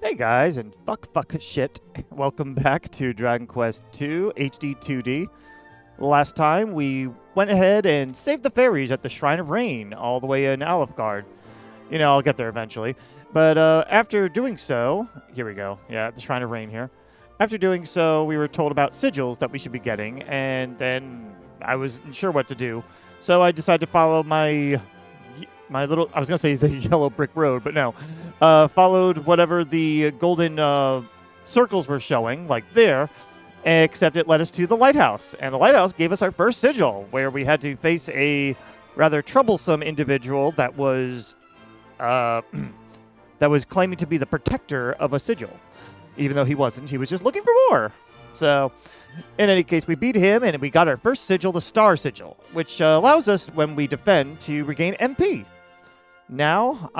Hey guys, and fuck shit. Welcome back to Dragon Quest II HD 2D. Last time we went ahead and saved the fairies at the Shrine of Rain, all the way in Alefgard. You know, I'll get there eventually. But after doing so, here we go. Yeah, the Shrine of Rain here. After doing so, we were told about sigils that we should be getting, and then I wasn't sure what to do. So I decided to follow my little, I was going to say the yellow brick road, but no. Followed whatever the golden circles were showing, like there, except it led us to the lighthouse. And the lighthouse gave us our first sigil, where we had to face a rather troublesome individual that was claiming to be the protector of a sigil. Even though he wasn't, he was just looking for more. So, in any case, we beat him, and we got our first sigil, the Star Sigil, which allows us, when we defend, to regain MP. Now,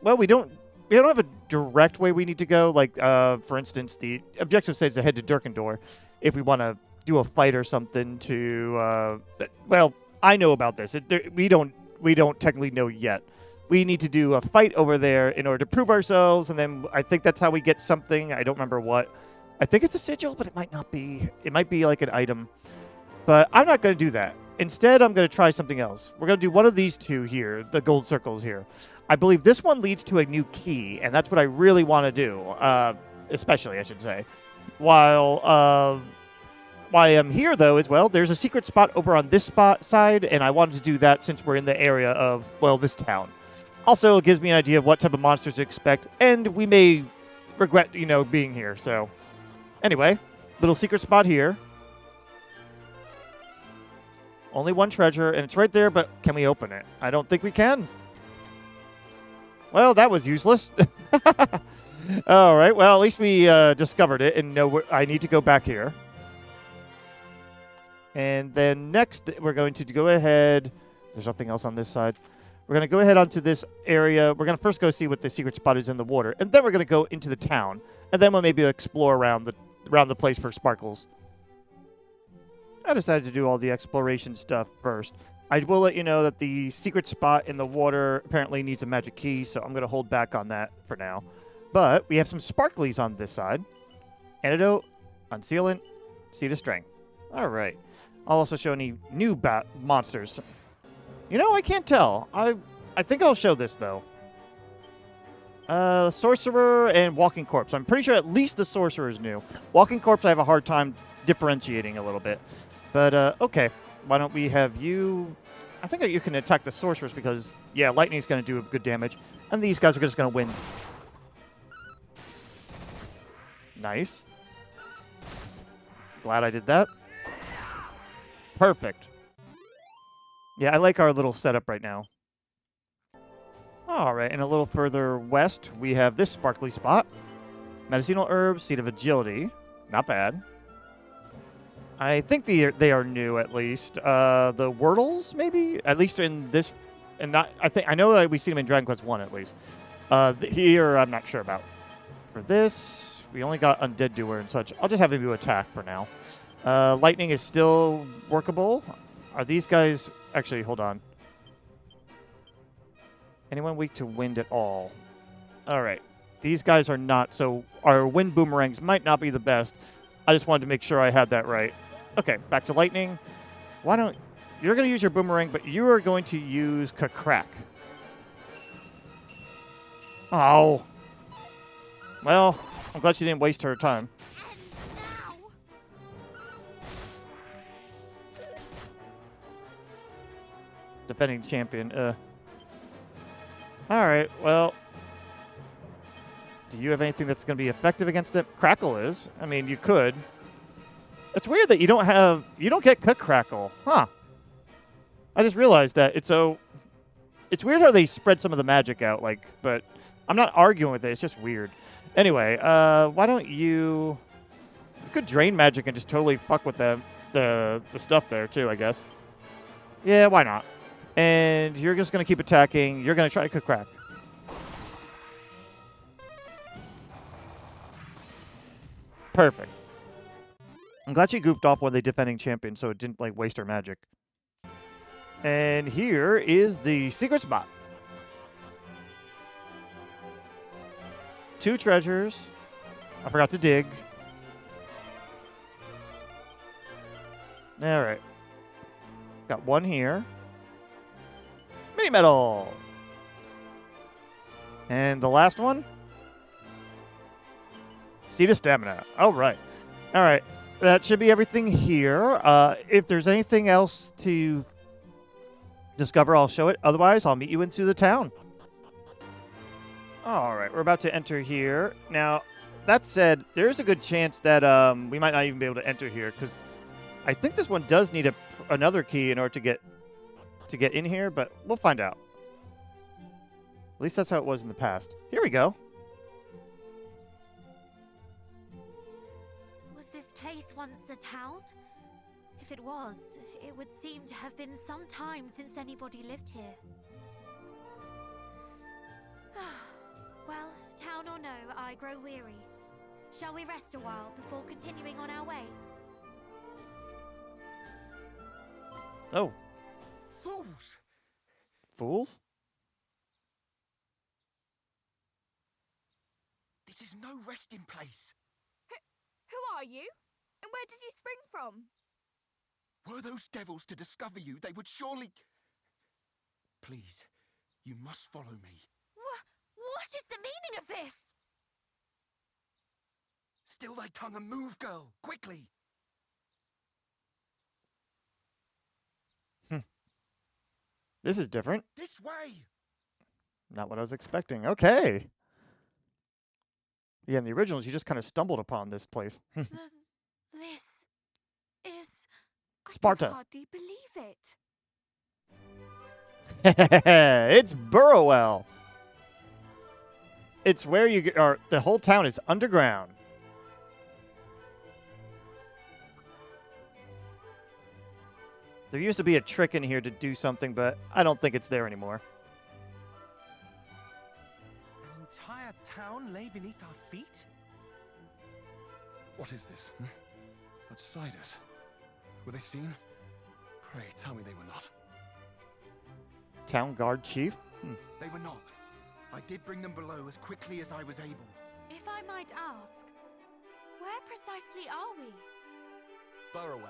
well, we don't have a direct way we need to go. Like, for instance, the objective says to head to Durkendor if we want to do a fight or something to, well, I know about this. We don't technically know yet. We need to do a fight over there in order to prove ourselves, and then I think that's how we get something. I don't remember what. I think it's a sigil, but it might not be. It might be like an item. But I'm not going to do that. Instead, I'm going to try something else. We're going to do one of these two here, the gold circles here. I believe this one leads to a new key, and that's what I really want to do, especially, I should say. While I'm here, though, as well, there's a secret spot over on this side, and I wanted to do that since we're in the area of, well, this town. Also, it gives me an idea of what type of monsters to expect, and we may regret, being here. So, anyway, little secret spot here. Only one treasure, and it's right there, but can we open it? I don't think we can. Well, that was useless. All right, well, at least we discovered it and know I need to go back here. And then next, we're going to go ahead. There's nothing else on this side. We're going to go ahead onto this area. We're going to first go see what the secret spot is in the water, and then we're going to go into the town, and then we'll maybe explore around the place for sparkles. I decided to do all the exploration stuff first. I will let you know that the secret spot in the water apparently needs a magic key, so I'm going to hold back on that for now. But we have some sparklies on this side. Antidote, Unsealant, Seed of Strength. All right. I'll also show any new monsters. I can't tell. I think I'll show this, though. Sorcerer and Walking Corpse. I'm pretty sure at least the Sorcerer is new. Walking Corpse I have a hard time differentiating a little bit. But, okay. Why don't we have you... I think that you can attack the Sorcerers because, yeah, Lightning's going to do good damage. And these guys are just going to win. Nice. Glad I did that. Perfect. Yeah, I like our little setup right now. All right, and a little further west, we have this sparkly spot. Medicinal Herbs, Seed of Agility. Not bad. I think they are new, at least. The Wordles, maybe? At least in this... and not. I know that we see them in Dragon Quest 1, at least. Here, I'm not sure about. For this, we only got Undead Doer and such. I'll just have him do attack for now. Lightning is still workable. Are these guys... Actually, hold on. Anyone weak to wind at all? All right. These guys are not, so our wind boomerangs might not be the best. I just wanted to make sure I had that right. Okay, back to lightning. Why don't... You're going to use your boomerang, but you are going to use Crack. Oh. Well, I'm glad she didn't waste her time. Defending champion. Alright, well... Do you have anything that's going to be effective against it? Crackle is. I mean, you could. It's weird that you don't get Crackle. Huh. I just realized that. It's weird how they spread some of the magic out, but I'm not arguing with it. It's just weird. Anyway, why don't you... You could drain magic and just totally fuck with the stuff there, too, I guess. Yeah, why not? And you're just going to keep attacking. You're going to try to crack. Perfect. I'm glad she goofed off when they defending champion, so it didn't waste her magic. And here is the secret spot. 2 treasures. I forgot to dig. All right. Got 1 here. Mini medal. And the last one? Seed of stamina. All right. All right. That should be everything here. If there's anything else to discover, I'll show it. Otherwise, I'll meet you into the town. All right. We're about to enter here. Now, that said, there's a good chance that we might not even be able to enter here because I think this one does need another key in order to get in here, but we'll find out. At least that's how it was in the past. Here we go. Was this place once a town? If it was, it would seem to have been some time since anybody lived here. Well, town or no, I grow weary. Shall we rest a while before continuing on our way? Oh. Fools! Fools? This is no resting place. Who are you? And where did you spring from? Were those devils to discover you, they would surely... Please, you must follow me. What is the meaning of this? Still thy tongue and move, girl, quickly. This is different. This way. Not what I was expecting. Okay. Yeah, in the originals, you just kind of stumbled upon this place. This is... Sparta. I can hardly believe it. It's Burrowell. It's where you are. The whole town is underground. There used to be a trick in here to do something, but I don't think it's there anymore. An entire town lay beneath our feet? What is this? Outsiders. Were they seen? Pray tell me they were not. Town guard chief? They were not. I did bring them below as quickly as I was able. If I might ask, where precisely are we? Burrowell,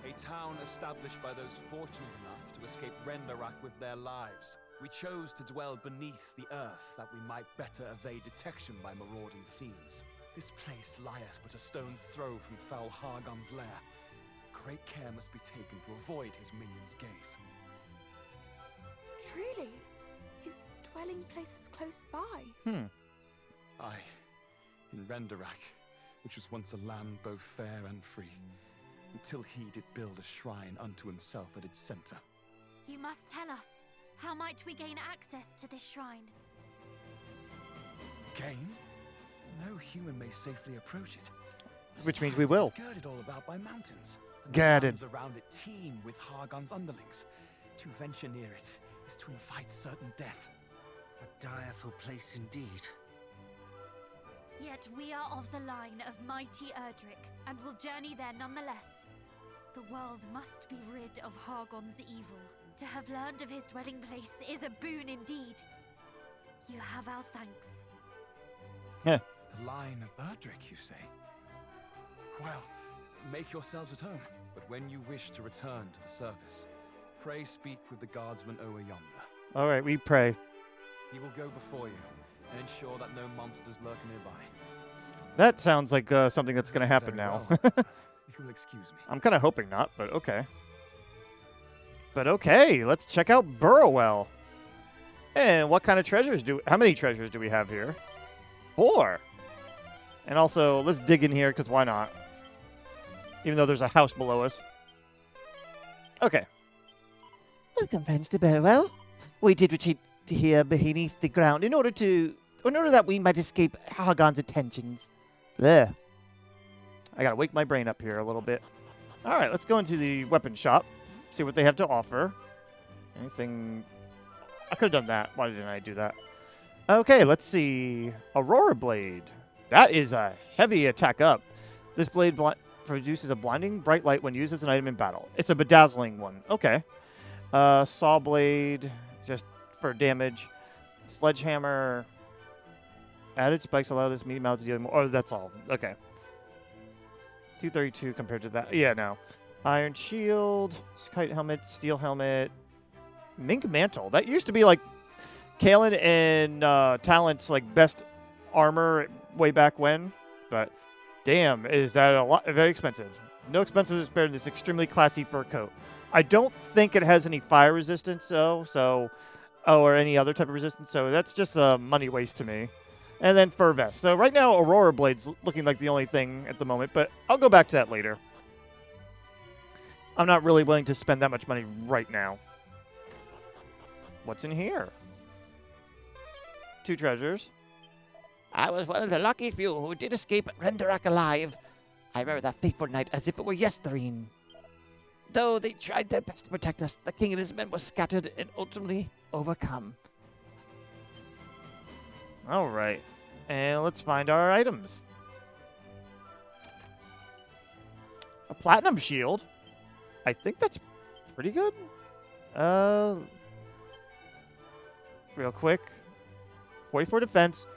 a town established by those fortunate enough to escape Rendarak with their lives. We chose to dwell beneath the earth that we might better evade detection by marauding fiends. This place lieth but a stone's throw from foul Hargon's lair. Great care must be taken to avoid his minions' gaze. Truly, his dwelling place is close by. Aye, in Rendarak, which was once a land both fair and free, until he did build a shrine unto himself at its center. You must tell us. How might we gain access to this shrine? Gain? No human may safely approach it. Which means we will. It's girded all about by mountains. And Girded. the lands around it teem with Hargon's underlings. To venture near it is to invite certain death. A direful place indeed. Yet we are of the line of mighty Erdrick, and will journey there nonetheless. The world must be rid of Hargon's evil. To have learned of his dwelling place is a boon indeed. You have our thanks. The line of Erdrick, you say? Well, make yourselves at home. But when you wish to return to the surface, pray speak with the guardsman over yonder. All right, we pray. He will go before you and ensure that no monsters lurk nearby. That sounds like something that's going to happen Very now. well. If you'll excuse me. I'm kind of hoping not, but okay. But okay, let's check out Burrowell. And what kind of treasures how many treasures do we have here? 4. And also, let's dig in here, because why not? Even though there's a house below us. Okay. Welcome, friends, to Burrowell. We did retreat here beneath the ground in order that we might escape Hargon's attentions. There. I gotta wake my brain up here a little bit. All right, let's go into the weapon shop. See what they have to offer. Anything... I could have done that. Why didn't I do that? Okay, let's see. Aurora Blade. That is a heavy attack up. This blade produces a blinding bright light when used as an item in battle. It's a bedazzling one. Okay. Saw Blade, just for damage. Sledgehammer. Added spikes allow this medium amount to deal more. Oh, that's all. Okay. 232 compared to that. Yeah, no. Iron shield, kite helmet, steel helmet, mink mantle. That used to be like Kailan and Talint's like best armor way back when, but damn, is that a lot? Very expensive. No expensive compared to this extremely classy fur coat. I don't think it has any fire resistance though, or any other type of resistance. So that's just a money waste to me. And then fur vest. So right now, Aurora Blade's looking like the only thing at the moment, but I'll go back to that later. I'm not really willing to spend that much money right now. What's in here? 2 treasures. I was one of the lucky few who did escape Renderak alive. I remember that fateful night as if it were yestereen. Though they tried their best to protect us, the king and his men were scattered and ultimately overcome. All right. And let's find our items. A platinum shield. I think that's pretty good. Real quick. 44 defense.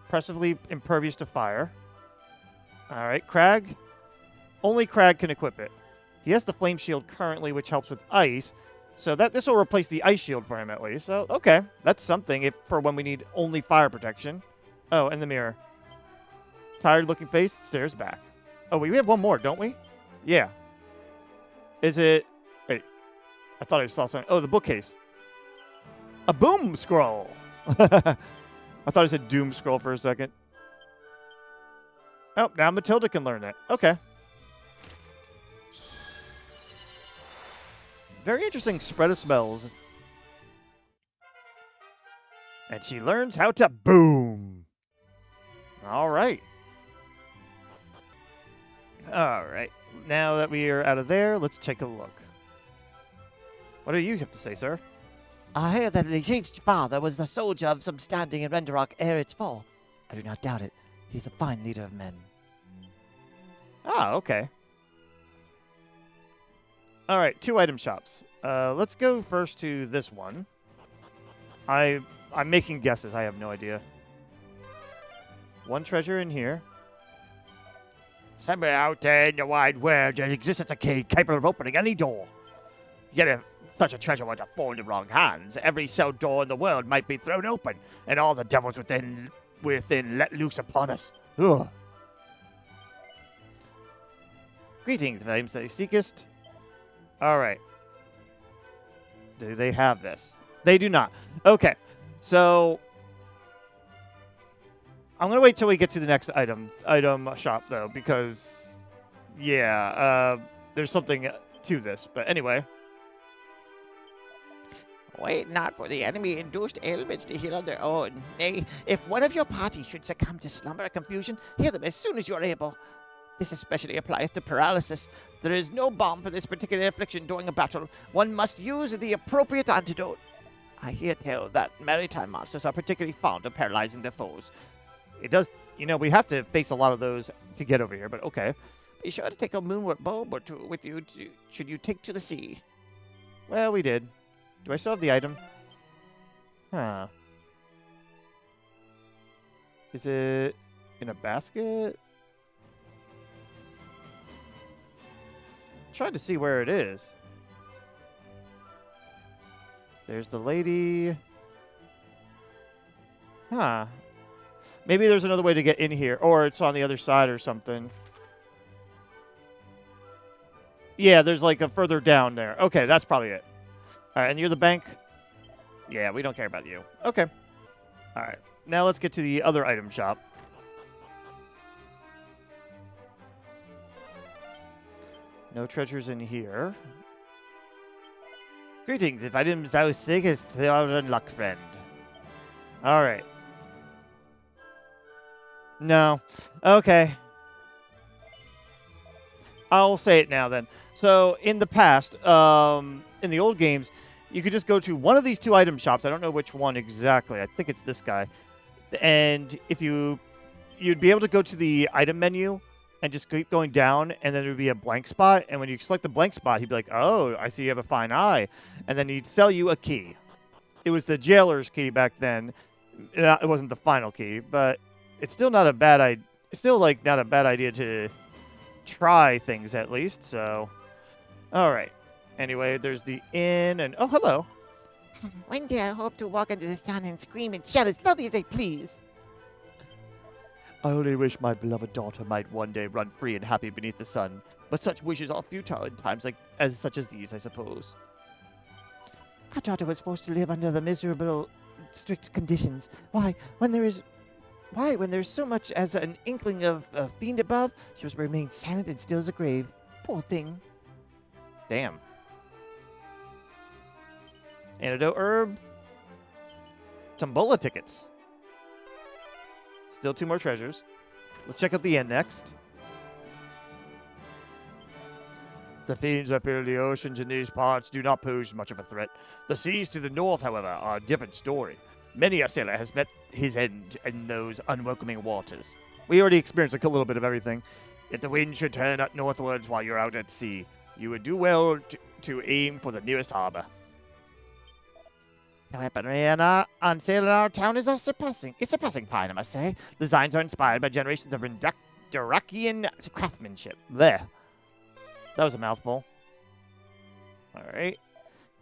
Impressively impervious to fire. All right, Crag. Only Crag can equip it. He has the flame shield currently, which helps with ice. So this will replace the ice shield for him at least. So, okay. That's something for when we need only fire protection. Oh, and the mirror. Tired looking face, stares back. Oh, we have one more, don't we? Yeah. Is it... Wait. I thought I saw something. Oh, the bookcase. A boom scroll. I thought I said doom scroll for a second. Oh, now Matilda can learn it. Okay. Very interesting spread of spells. And she learns how to boom. All right. All right. Now that we are out of there, let's take a look. What do you have to say, sir? I hear that the chief's father was a soldier of some standing in Renderak ere its fall. I do not doubt it. He's a fine leader of men. Ah, okay. All right, 2 item shops. Let's go first to this one. I'm making guesses. I have no idea. 1 treasure in here. Somewhere out there in the wide world, there exists a key capable of opening any door. Yet if such a treasure were to fall into wrong hands, every cell door in the world might be thrown open, and all the devils within let loose upon us. Ugh. Greetings, amensiac. All right. Do they have this? They do not. Okay. So I'm going to wait till we get to the next item shop, though, because, yeah, there's something to this. But anyway. Wait not for the enemy-induced ailments to heal on their own. Nay, if one of your party should succumb to slumber or confusion, heal them as soon as you are able. This especially applies to paralysis. There is no balm for this particular affliction during a battle. One must use the appropriate antidote. I hear tell that maritime monsters are particularly fond of paralyzing their foes. It does, we have to face a lot of those to get over here, but okay. Be sure to take a moonwort bulb or 2 with you should you take to the sea. Well, we did. Do I still have the item? Huh. Is it in a basket? Trying to see where it is. There's the lady. Huh. Maybe there's another way to get in here, or it's on the other side or something. Yeah, there's like a further down there. Okay, that's probably it. All right, and you're the bank? Yeah, we don't care about you. Okay. All right. Now let's get to the other item shop. No treasures in here. Greetings. If items thou seekest, they are in luck, friend. All right. No. Okay. I'll say it now then. So in the past, in the old games, you could just go to one of these 2 item shops. I don't know which one exactly. I think it's this guy. And if you'd be able to go to the item menu and just keep going down, and then there would be a blank spot. And when you select the blank spot, he'd be like, oh, I see you have a fine eye. And then he'd sell you a key. It was the jailer's key back then. It wasn't the final key, but it's still not a bad idea. It's still like not a bad idea to try things at least. So, all right. Anyway, there's the inn, and oh, hello. One day I hope to walk into the sun and scream and shout as loudly as I please. I only wish my beloved daughter might one day run free and happy beneath the sun, but such wishes are futile in times such as these, I suppose. Our daughter was forced to live under the miserable, strict conditions. Why, when there's so much as an inkling of a fiend above, she must remain silent and still as a grave. Poor thing. Damn. Antidote herb. Tombola tickets. Still 2 more treasures. Let's check out the inn next. The fiends that fill the oceans in these parts do not pose much of a threat. The seas to the north, however, are a different story. Many a sailor has met his end in those unwelcoming waters. We already experienced a little bit of everything. If the wind should turn up northwards while you're out at sea, you would do well to aim for the nearest harbor. The weaponry on sale in our town is surpassing fine, I must say. Designs are inspired by generations of Durakian craftsmanship. There. That was a mouthful. All right.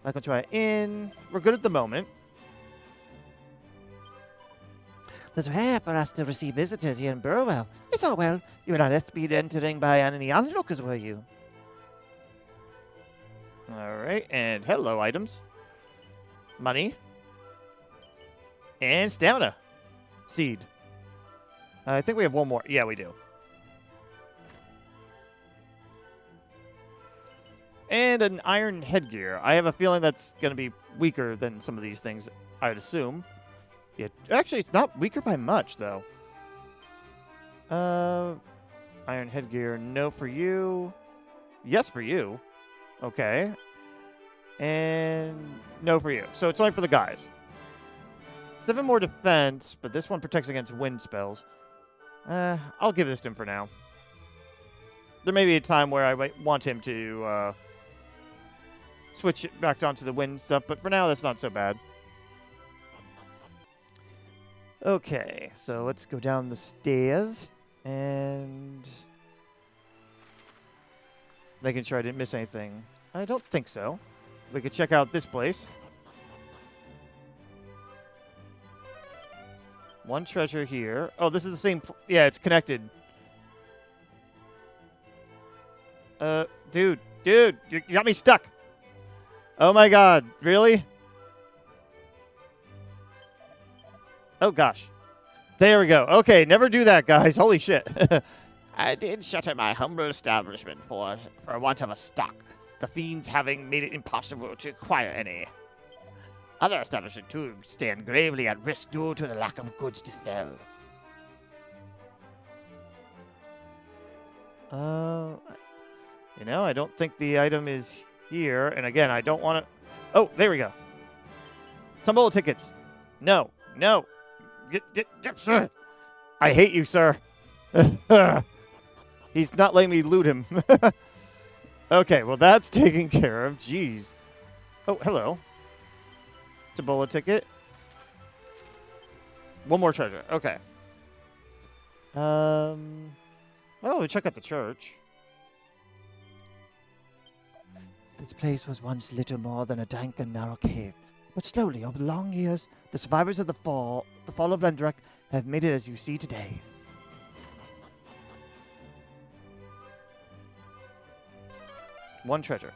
Welcome to our inn. We're good at the moment. It's rare for us to receive visitors here in Burrowell. It's all well. You were not espied entering by any onlookers, were you? All right. And hello, items. Money. And stamina. Seed. I think we have one more. Yeah, we do. And an iron headgear. I have a feeling that's going to be weaker than some of these things, I'd assume. Yeah, actually, it's not weaker by much, though. Iron headgear, no for you. Yes for you. Okay. And no for you. So it's only for the guys. 7 more defense, but this one protects against wind spells. I'll give this to him for now. There may be a time where I might want him to switch it back onto the wind stuff, but for now, that's not so bad. Okay, so let's go down the stairs, and making sure I didn't miss anything. I don't think so. We could check out this place. One treasure here. Oh, this is the same. Yeah, it's connected. Dude, you got me stuck. Oh my God, really? Oh gosh. There we go. Okay, never do that, guys. Holy shit. I did shutter my humble establishment for want of a stock, the fiends having made it impossible to acquire any. Other establishments, too, stand gravely at risk due to the lack of goods to sell. You know, I don't think the item is here. And again, I don't want to... Oh, there we go. Tombola tickets. No. Sir. I hate you, sir. He's not letting me loot him. Okay, well, that's taken care of. Jeez. Oh, hello. Tombola ticket. One more treasure. Okay. Oh, we check out the church. This place was once little more than a dank and narrow cave, but slowly, over the long years, the survivors of the fall of Lendrach, have made it as you see today. One treasure.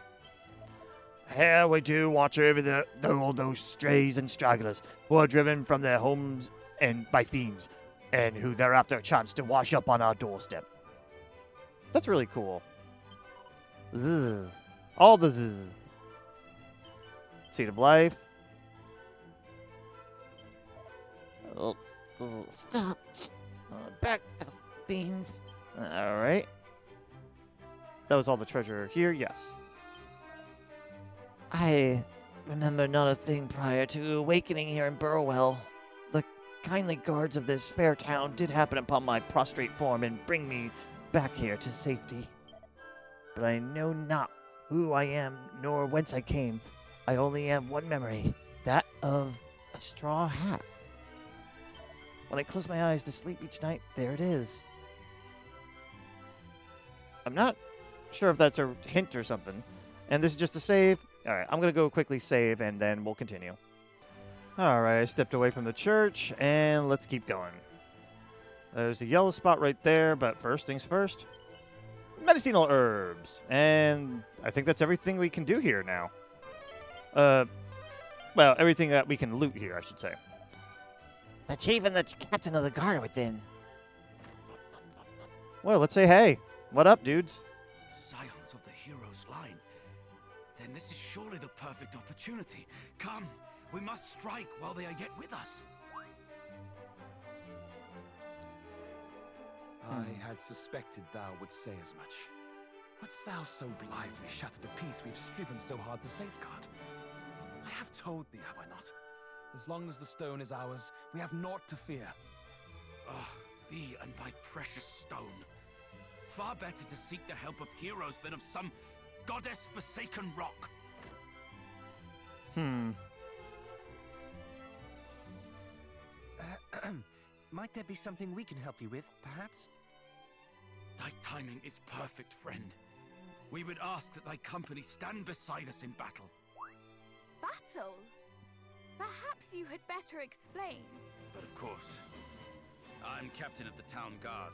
Here we do watch over all those strays and stragglers who are driven from their homes and by fiends, and who thereafter chance to wash up on our doorstep. That's really cool. Ugh. All the zzz. Seed of life. Oh, stop. Back, fiends. All right. That was all the treasure here, yes. I remember not a thing prior to awakening here in Burrowell. The kindly guards of this fair town did happen upon my prostrate form and bring me back here to safety. But I know not who I am, nor whence I came. I only have one memory, that of a straw hat. When I close my eyes to sleep each night, there it is. I'm not sure if that's a hint or something. And this is just a save. All right, I'm going to go quickly save, and then we'll continue. All right, I stepped away from the church, and let's keep going. There's a yellow spot right there, but first things first. Medicinal herbs. And I think that's everything we can do here now. Well, everything that we can loot here, I should say. The chief and the captain of the guard are within. Well, let's say hey. What up, dudes? Scions of the hero's line. Then this is surely the perfect opportunity. Come, we must strike while they are yet with us. I had suspected thou would say as much. Wouldst thou so blithely shatter the peace we've striven so hard to safeguard? I have told thee, have I not? As long as the stone is ours, we have naught to fear. Ah, thee and thy precious stone. Far better to seek the help of heroes than of some goddess-forsaken rock. Might there be something we can help you with, perhaps? Thy timing is perfect, friend. We would ask that thy company stand beside us in battle. Battle? Perhaps you had better explain. But of course, I'm captain of the town guard.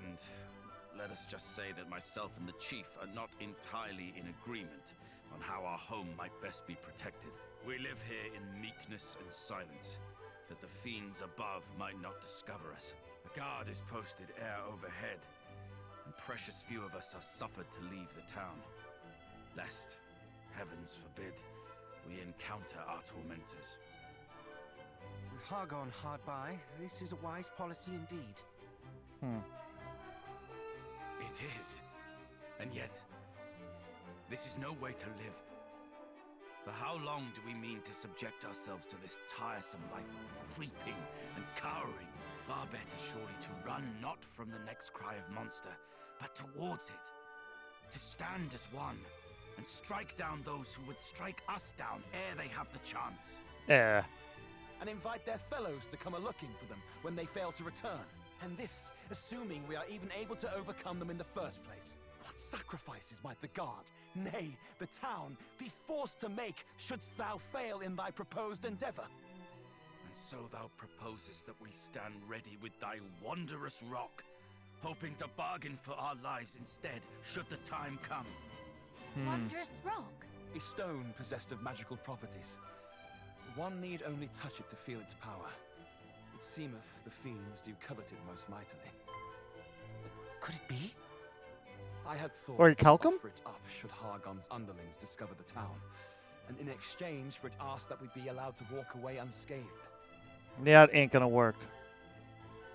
And let us just say that myself and the chief are not entirely in agreement on how our home might best be protected. We live here in meekness and silence, that the fiends above might not discover us. A guard is posted air overhead, and precious few of us are suffered to leave the town, lest, heavens forbid, we encounter our tormentors. With Hargon hard by, this is a wise policy indeed. It is. And yet, this is no way to live. For how long do we mean to subject ourselves to this tiresome life of creeping and cowering? Far better surely to run not from the next cry of monster, but towards it. To stand as one, and strike down those who would strike us down ere they have the chance. Yeah. And invite their fellows to come a-looking for them when they fail to return. And this, assuming we are even able to overcome them in the first place. What sacrifices might the guard, nay, the town, be forced to make shouldst thou fail in thy proposed endeavor? And so thou proposest that we stand ready with thy wondrous rock, hoping to bargain for our lives instead, should the time come. Wondrous rock? A stone possessed of magical properties. One need only touch it to feel its power. It seemeth the fiends do covet it most mightily. Could it be? I had thought Or to Calcum? offer it up should Hargon's underlings discover the town, and in exchange for it ask that we be allowed to walk away unscathed. Yeah, it ain't gonna work.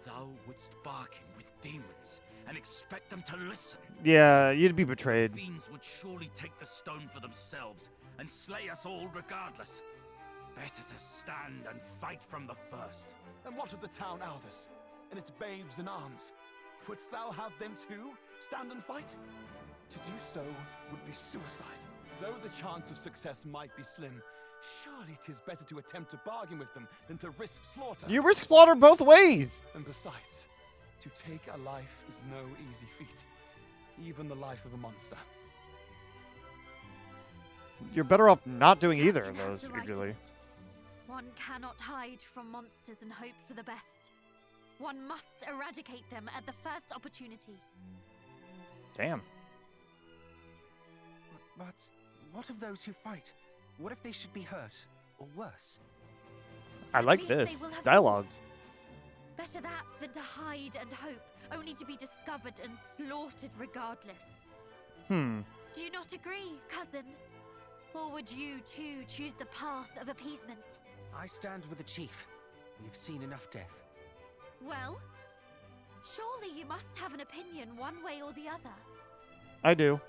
Thou wouldst bargain with demons and expect them to listen. Yeah, you'd be betrayed. The fiends would surely take the stone for themselves and slay us all regardless. Better to stand and fight from the first. And what of the town elders, and its babes in arms? Wouldst thou have them too stand and fight? To do so would be suicide. Though the chance of success might be slim, surely 'tis better to attempt to bargain with them than to risk slaughter. You risk slaughter both ways. And besides, to take a life is no easy feat, even the life of a monster. You're better off not doing either of Captain has those, the right usually. in it. One cannot hide from monsters and hope for the best. One must eradicate them at the first opportunity. Damn. But what of those who fight? What if they should be hurt, or worse? I like least they this. will have Dialogue. Better that than to hide and hope, only to be discovered and slaughtered regardless. Do you not agree, cousin? Or would you too choose the path of appeasement? I stand with the chief. We've seen enough death. Well, surely you must have an opinion one way or the other. I do.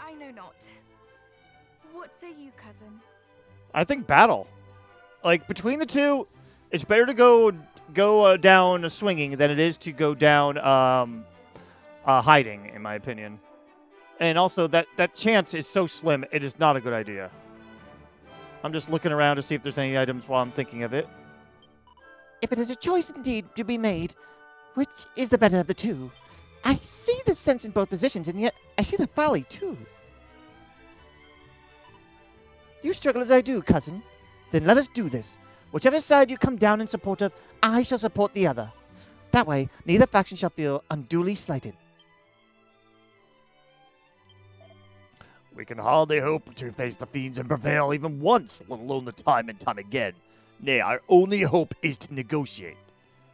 I know not. What say you, cousin? I think battle. Like, between the two, it's better to go down swinging than it is to go down hiding, in my opinion. And also, that chance is so slim, it is not a good idea. I'm just looking around to see if there's any items while I'm thinking of it. If it is a choice indeed to be made, which is the better of the two? I see the sense in both positions, and yet I see the folly too. You struggle as I do, cousin. Then let us do this. Whichever side you come down in support of, I shall support the other. That way, neither faction shall feel unduly slighted. We can hardly hope to face the fiends and prevail even once, let alone the time and time again. Nay, our only hope is to negotiate.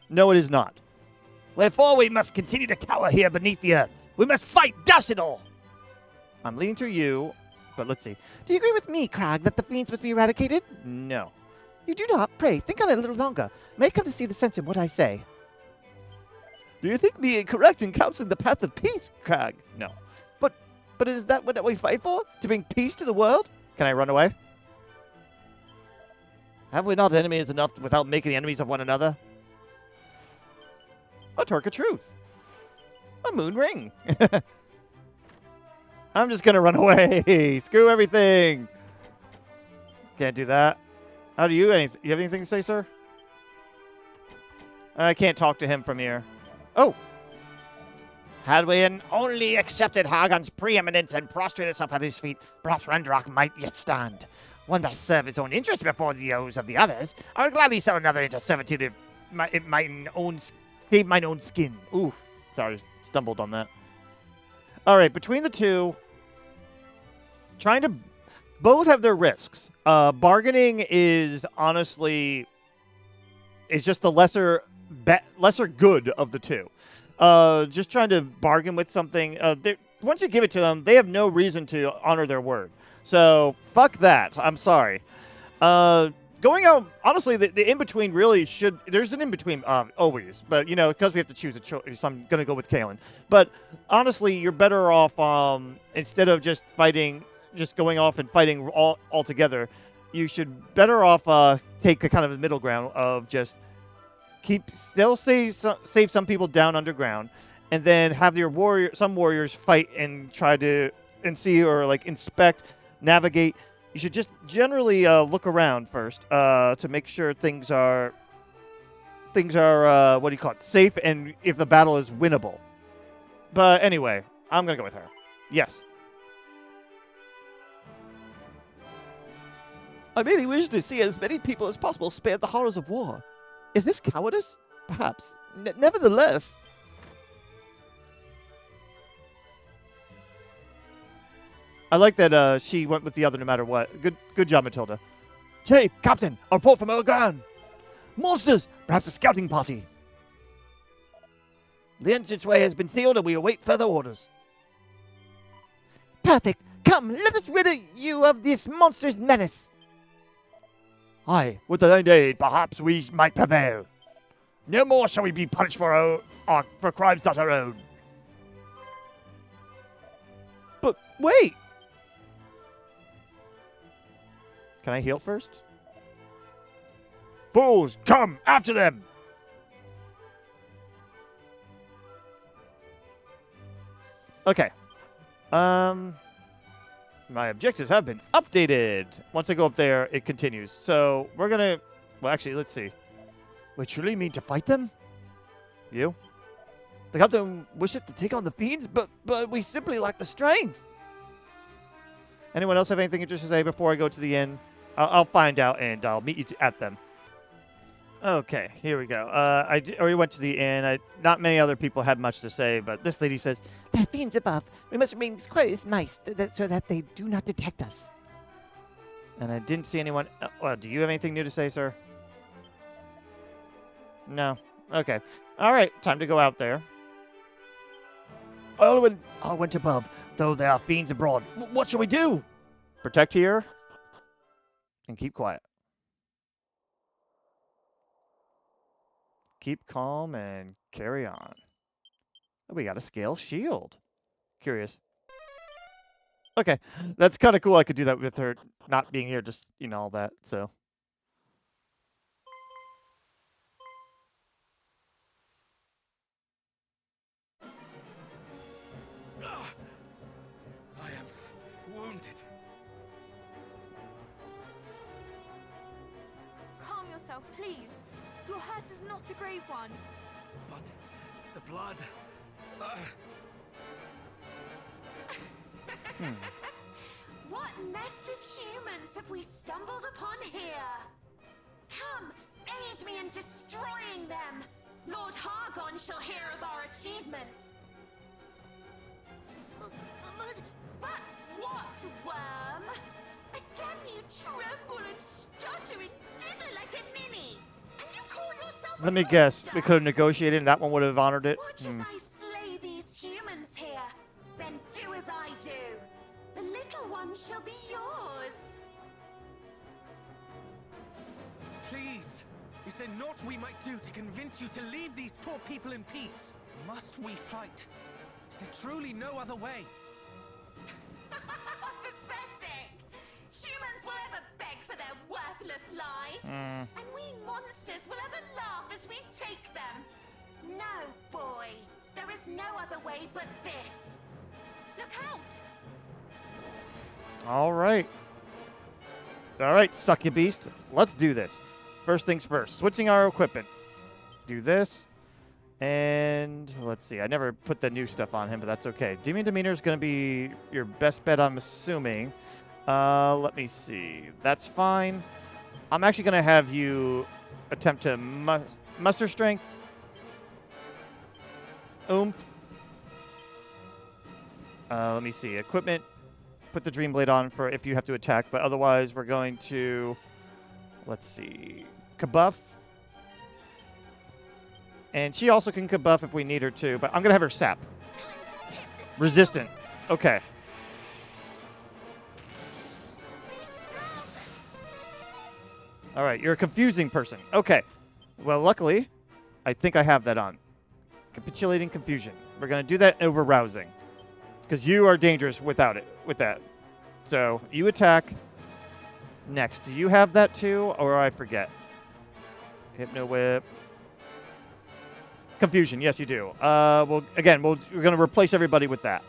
No, it is not. Wherefore we must continue to cower here beneath the earth. We must fight, dash it all! I'm leaning to you, but let's see. Do you agree with me, Crag, that the fiends must be eradicated? No. You do not? Pray, think on it a little longer. May come to see the sense in what I say. Do you think me incorrect in counseling the path of peace, Crag? No. But is that what we fight for? To bring peace to the world? Can I run away? Have we not enemies enough without making enemies of one another? A Torque of Truth. A moon ring. I'm just gonna run away. Screw everything. Can't do that. How do you? You have anything to say, sir? I can't talk to him from here. Oh. Had we only accepted Hargon's preeminence and prostrated ourselves at his feet, perhaps Renderak might yet stand. One must serve his own interests before those of the others. I would gladly sell another into servitude if save mine own skin. Oof. Sorry, stumbled on that. All right, between the two, trying to both have their risks. Bargaining is honestly just the lesser good of the two. Just trying to bargain with something. Once you give it to them, they have no reason to honor their word. So, fuck that. I'm sorry. Going out, honestly, the in-between really should... There's an in-between always. But, because we have to choose a choice, I'm going to go with Kailan. But, honestly, you're better off, instead of just going off and fighting all together, you should better off take the kind of the middle ground of just... save some people down underground, and then have some warriors fight and try to see or inspect, navigate. You should just generally look around first to make sure things are safe, and if the battle is winnable. But anyway, I'm gonna go with her. Yes. I merely wish to see as many people as possible spared the horrors of war. Is this cowardice? Perhaps. Nevertheless. I like that she went with the other no matter what. Good job, Matilda. Chief, Captain, a report from our ground. Monsters! Perhaps a scouting party. The entranceway has been sealed and we await further orders. Perfect. Come, let us rid you of this monster's menace. Aye, with thine aid, perhaps we might prevail. No more shall we be punished for crimes not our own. But wait! Can I heal first? Fools, come, after them! Okay. My objectives have been updated. Once I go up there, it continues. So we're going to... Well, actually, let's see. We truly mean to fight them? You? The captain wishes to take on the fiends, but we simply lack the strength. Anyone else have anything interesting to say before I go to the inn? I'll find out, and I'll meet you at them. Okay, here we go. I already went to the inn. Not many other people had much to say, but this lady says, "There are fiends above. We must remain as quiet as mice, so that they do not detect us." And I didn't see anyone... do you have anything new to say, sir? No. Okay. All right, time to go out there. I went above, though there are fiends abroad. What shall we do? Protect here and keep quiet. Keep calm and carry on. Oh, we got a scale shield. Curious. Okay, that's kind of cool. I could do that with her not being here, just, all that, so. I am wounded. yourself, please. Your hurt is not a grave one. But the blood. What nest of humans have we stumbled upon here? Come, aid me in destroying them. Lord Hargon shall hear of our achievement. But what, worm? Again you tremble and stutter and dither like a ninny. And you call yourself Let me guess. We could have negotiated and that one would have honored it. Watch as I slay these humans here. Then do as I do. The little one shall be yours. Please, is there naught we might do to convince you to leave these poor people in peace? Must we fight? Is there truly no other way? Pathetic! Humans will ever beg for their worthless lives, and we monsters will ever laugh as we take them. No, boy. There is no other way but this. Look out! All right. All right, Succubeast. Let's do this. First things first. Switching our equipment. Do this. And let's see. I never put the new stuff on him, but that's okay. Demon Demeanor is going to be your best bet, I'm assuming. Let me see. That's fine. I'm actually going to have you attempt to muster strength. Oomph. Let me see. Equipment. Put the Dream Blade on for if you have to attack, but otherwise we're going to, let's see, Kabuff. And she also can Kabuff if we need her to, but I'm going to have her Sap. Resistant. Okay. All right, you're a confusing person. Okay. Well, luckily, I think I have that on. Capitulating Confusion. We're going to do that over Rousing. Because you are dangerous without it, with that. So, you attack. Next. Do you have that too, or I forget? Hypno Whip. Confusion. Yes, you do. Well, again, we're going to replace everybody with that.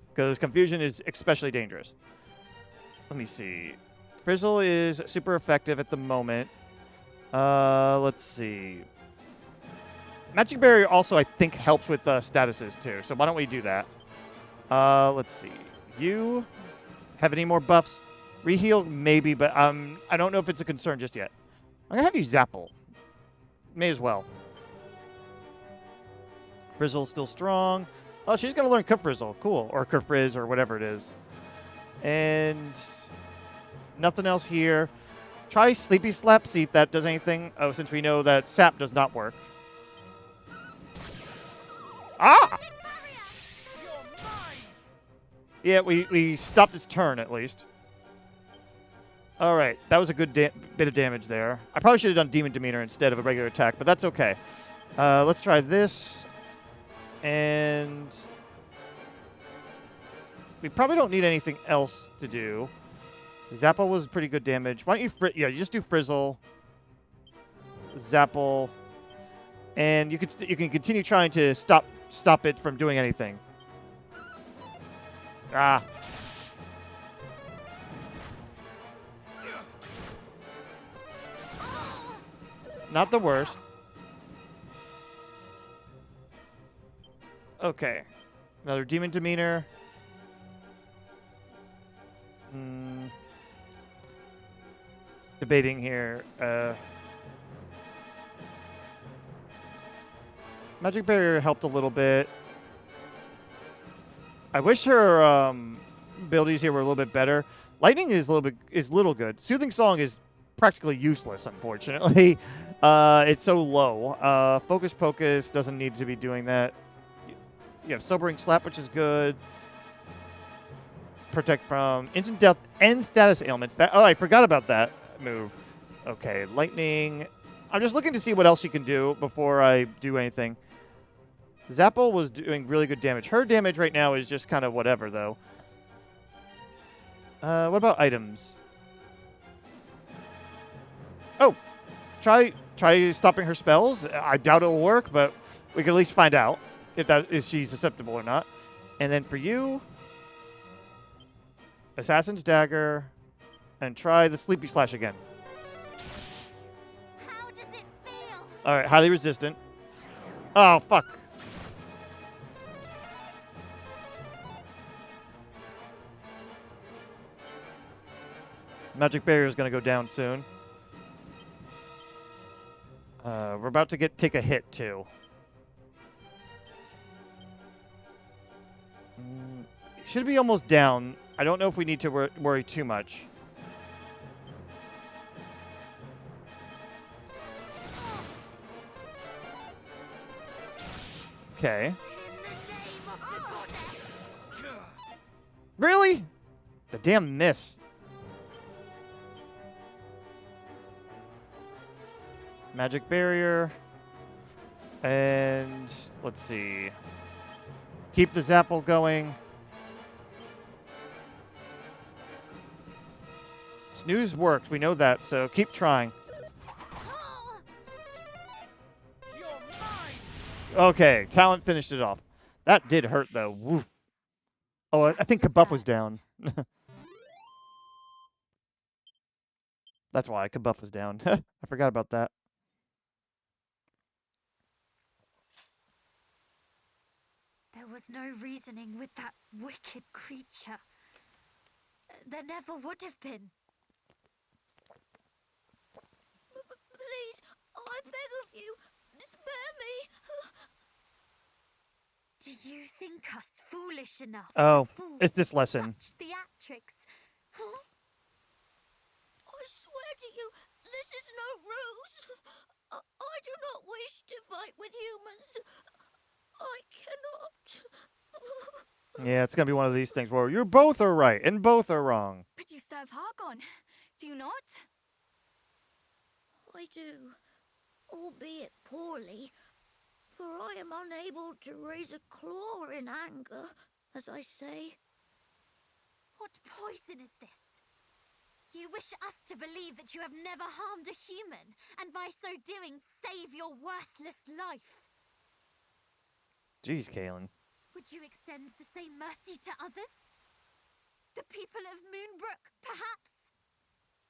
Because Confusion is especially dangerous. Let me see. Frizzle is super effective at the moment. Let's see. Magic Barrier also, I think, helps with statuses, too. So why don't we do that? Let's see. You have any more buffs? Reheal? Maybe, but I don't know if it's a concern just yet. I'm going to have you Zapple. May as well. Frizzle's still strong. Oh, she's going to learn Kufrizzle. Cool. Or Kufrizz or whatever it is. And nothing else here. Try Sleepy Slap, see if that does anything. Oh, since we know that Sap does not work. Ah! Yeah, we stopped its turn, at least. All right. That was a good bit of damage there. I probably should have done Demon Demeanor instead of a regular attack, but that's okay. Let's try this. And we probably don't need anything else to do. Zapple was pretty good damage. Why don't you you just do Frizzle, Zapple, and you can continue trying to stop it from doing anything. Ah. Not the worst. Okay. Another Demon Demeanor. Debating here. Magic Barrier helped a little bit. I wish her abilities here were a little bit better. Lightning is little good. Soothing Song is practically useless, unfortunately. It's so low. Focus Pocus doesn't need to be doing that. You have Sobering Slap, which is good. Protect from instant death and status ailments. I forgot about that move. Okay, Lightning. I'm just looking to see what else she can do before I do anything. Zapple was doing really good damage. Her damage right now is just kind of whatever, though. What about items? Oh, try stopping her spells. I doubt it'll work, but we can at least find out if she's susceptible or not. And then for you, Assassin's Dagger, and try the Sleepy Slash again. All right, highly resistant. Oh, fuck. Magic barrier is going to go down soon. We're about to take a hit, too. Should be almost down. I don't know if we need to worry too much. Okay. Really? The damn miss. Magic barrier. And let's see. Keep the Zapple going. Snooze works. We know that, so keep trying. Okay, Talint finished it off. That did hurt, though. Woof. Oh, I think Kabuff was down. That's why Kabuff was down. I forgot about that. There was no reasoning with that wicked creature. There never would have been. Please, I beg of you, spare me. Do you think us foolish enough Oh, to fall it's this for lesson. such theatrics? Huh? I swear to you, this is no ruse. I do not wish to fight with humans. I cannot. Yeah, it's going to be one of these things where you both are right and both are wrong. But you serve Hargon, do you not? I do, albeit poorly, for I am unable to raise a claw in anger, as I say. What poison is this? You wish us to believe that you have never harmed a human, and by so doing save your worthless life. Jeez, Kailan. Would you extend the same mercy to others? The people of Moonbrook, perhaps?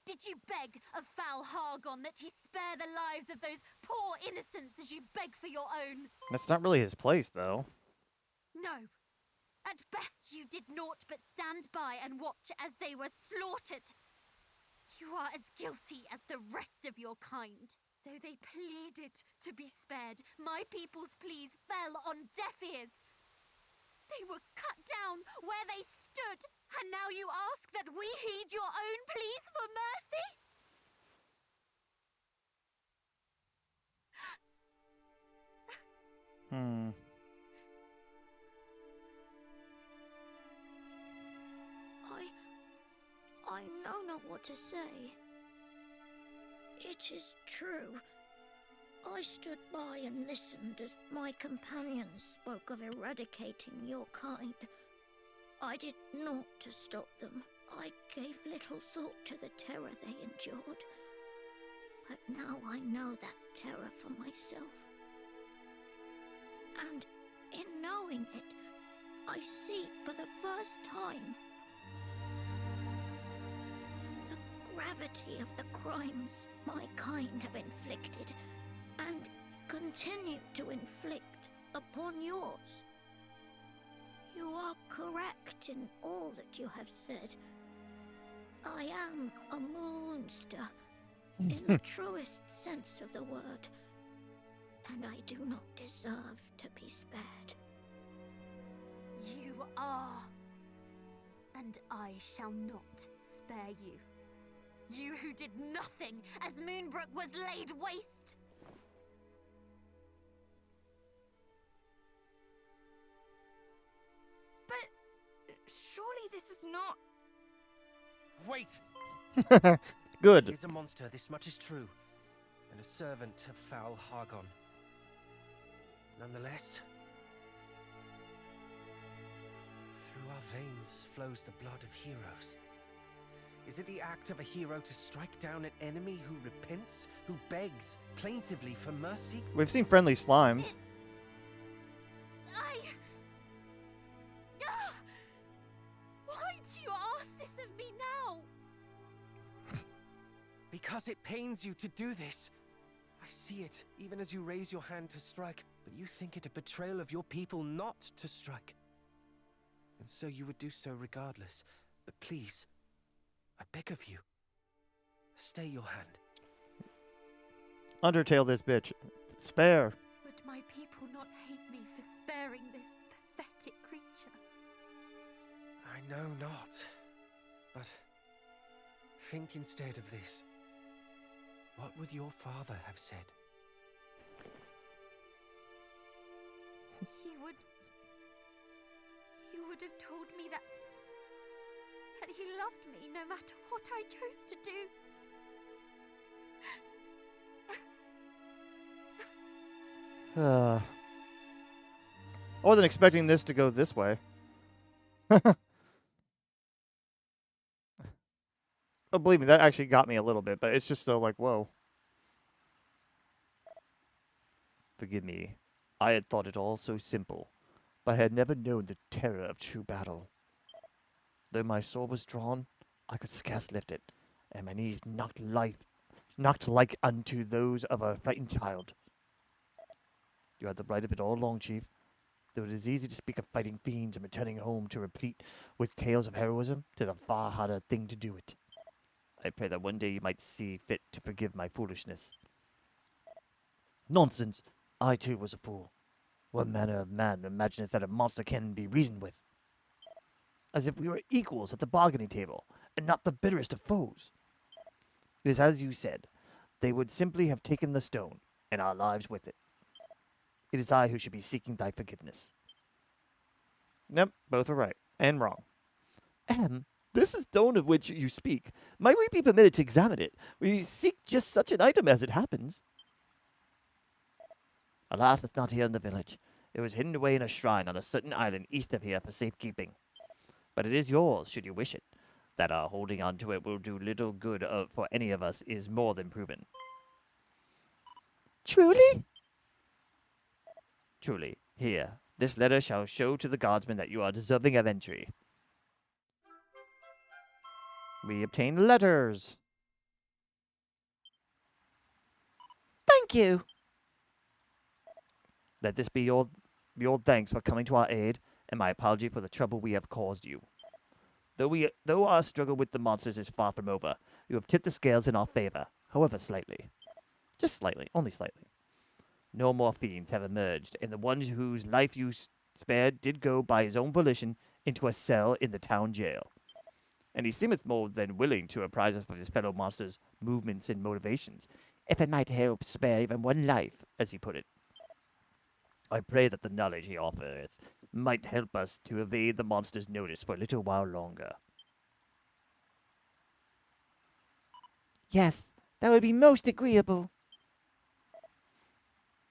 Did you beg of foul Hargon that he spare the lives of those poor innocents as you beg for your own? That's not really his place, though. No. At best you did naught but stand by and watch as they were slaughtered. You are as guilty as the rest of your kind. Though they pleaded to be spared, my people's pleas fell on deaf ears. They were cut down where they stood, and now you ask that we heed your own pleas for mercy? I know not what to say. It is true. I stood by and listened as my companions spoke of eradicating your kind. I did naught to stop them. I gave little thought to the terror they endured. But now I know that terror for myself. And in knowing it, I see for the first time the gravity of the crimes my kind have inflicted and continue to inflict upon yours. You are correct in all that you have said. I am a monster in the truest sense of the word, and I do not deserve to be spared. You are, and I shall not spare you. You who did nothing as Moonbrook was laid waste. But surely this is not... Wait! Good. He is a monster, this much is true, and a servant of foul Hargon. Nonetheless, through our veins flows the blood of heroes. Is it the act of a hero to strike down an enemy who repents, who begs plaintively for mercy? We've seen friendly slimes. Why do you ask this of me now? Because it pains you to do this. I see it, even as you raise your hand to strike, but you think it a betrayal of your people not to strike. And so you would do so regardless. But please, I beg of you, stay your hand. Undertale this bitch. Spare. Would my people not hate me for sparing this pathetic creature? I know not, but think instead of this. What would your father have said? He would have told me that he loved me no matter what I chose to do. I wasn't expecting this to go this way. Oh, believe me, that actually got me a little bit, but it's just so like, whoa. Forgive me. I had thought it all so simple, but I had never known the terror of true battle. Though my sword was drawn, I could scarce lift it, and my knees knocked like unto those of a frightened child. You had the right of it all along, Chief. Though it is easy to speak of fighting fiends and returning home to replete with tales of heroism, 'tis a far harder thing to do it. I pray that one day you might see fit to forgive my foolishness. Nonsense! I too was a fool. What manner of man imagineth that a monster can be reasoned with? As if we were equals at the bargaining table, and not the bitterest of foes. It is as you said, they would simply have taken the stone, and our lives with it. It is I who should be seeking thy forgiveness. Nope, both are right, and wrong. This is stone of which you speak. Might we be permitted to examine it? We seek just such an item as it happens. Alas, it's not here in the village. It was hidden away in a shrine on a certain island east of here for safekeeping. But it is yours, should you wish it. That our holding on to it will do little good for any of us is more than proven. Truly? Truly. Here, this letter shall show to the guardsmen that you are deserving of entry. We obtain letters. Thank you. Let this be your thanks for coming to our aid, and my apology for the trouble we have caused you. Though our struggle with the monsters is far from over, you have tipped the scales in our favor, however slightly. Just slightly, only slightly. No more fiends have emerged, and the one whose life you spared did go by his own volition into a cell in the town jail. And he seemeth more than willing to apprise us of his fellow monsters' movements and motivations, if it might help spare even one life, as he put it. I pray that the knowledge he offereth might help us to evade the monster's notice for a little while longer. Yes, that would be most agreeable.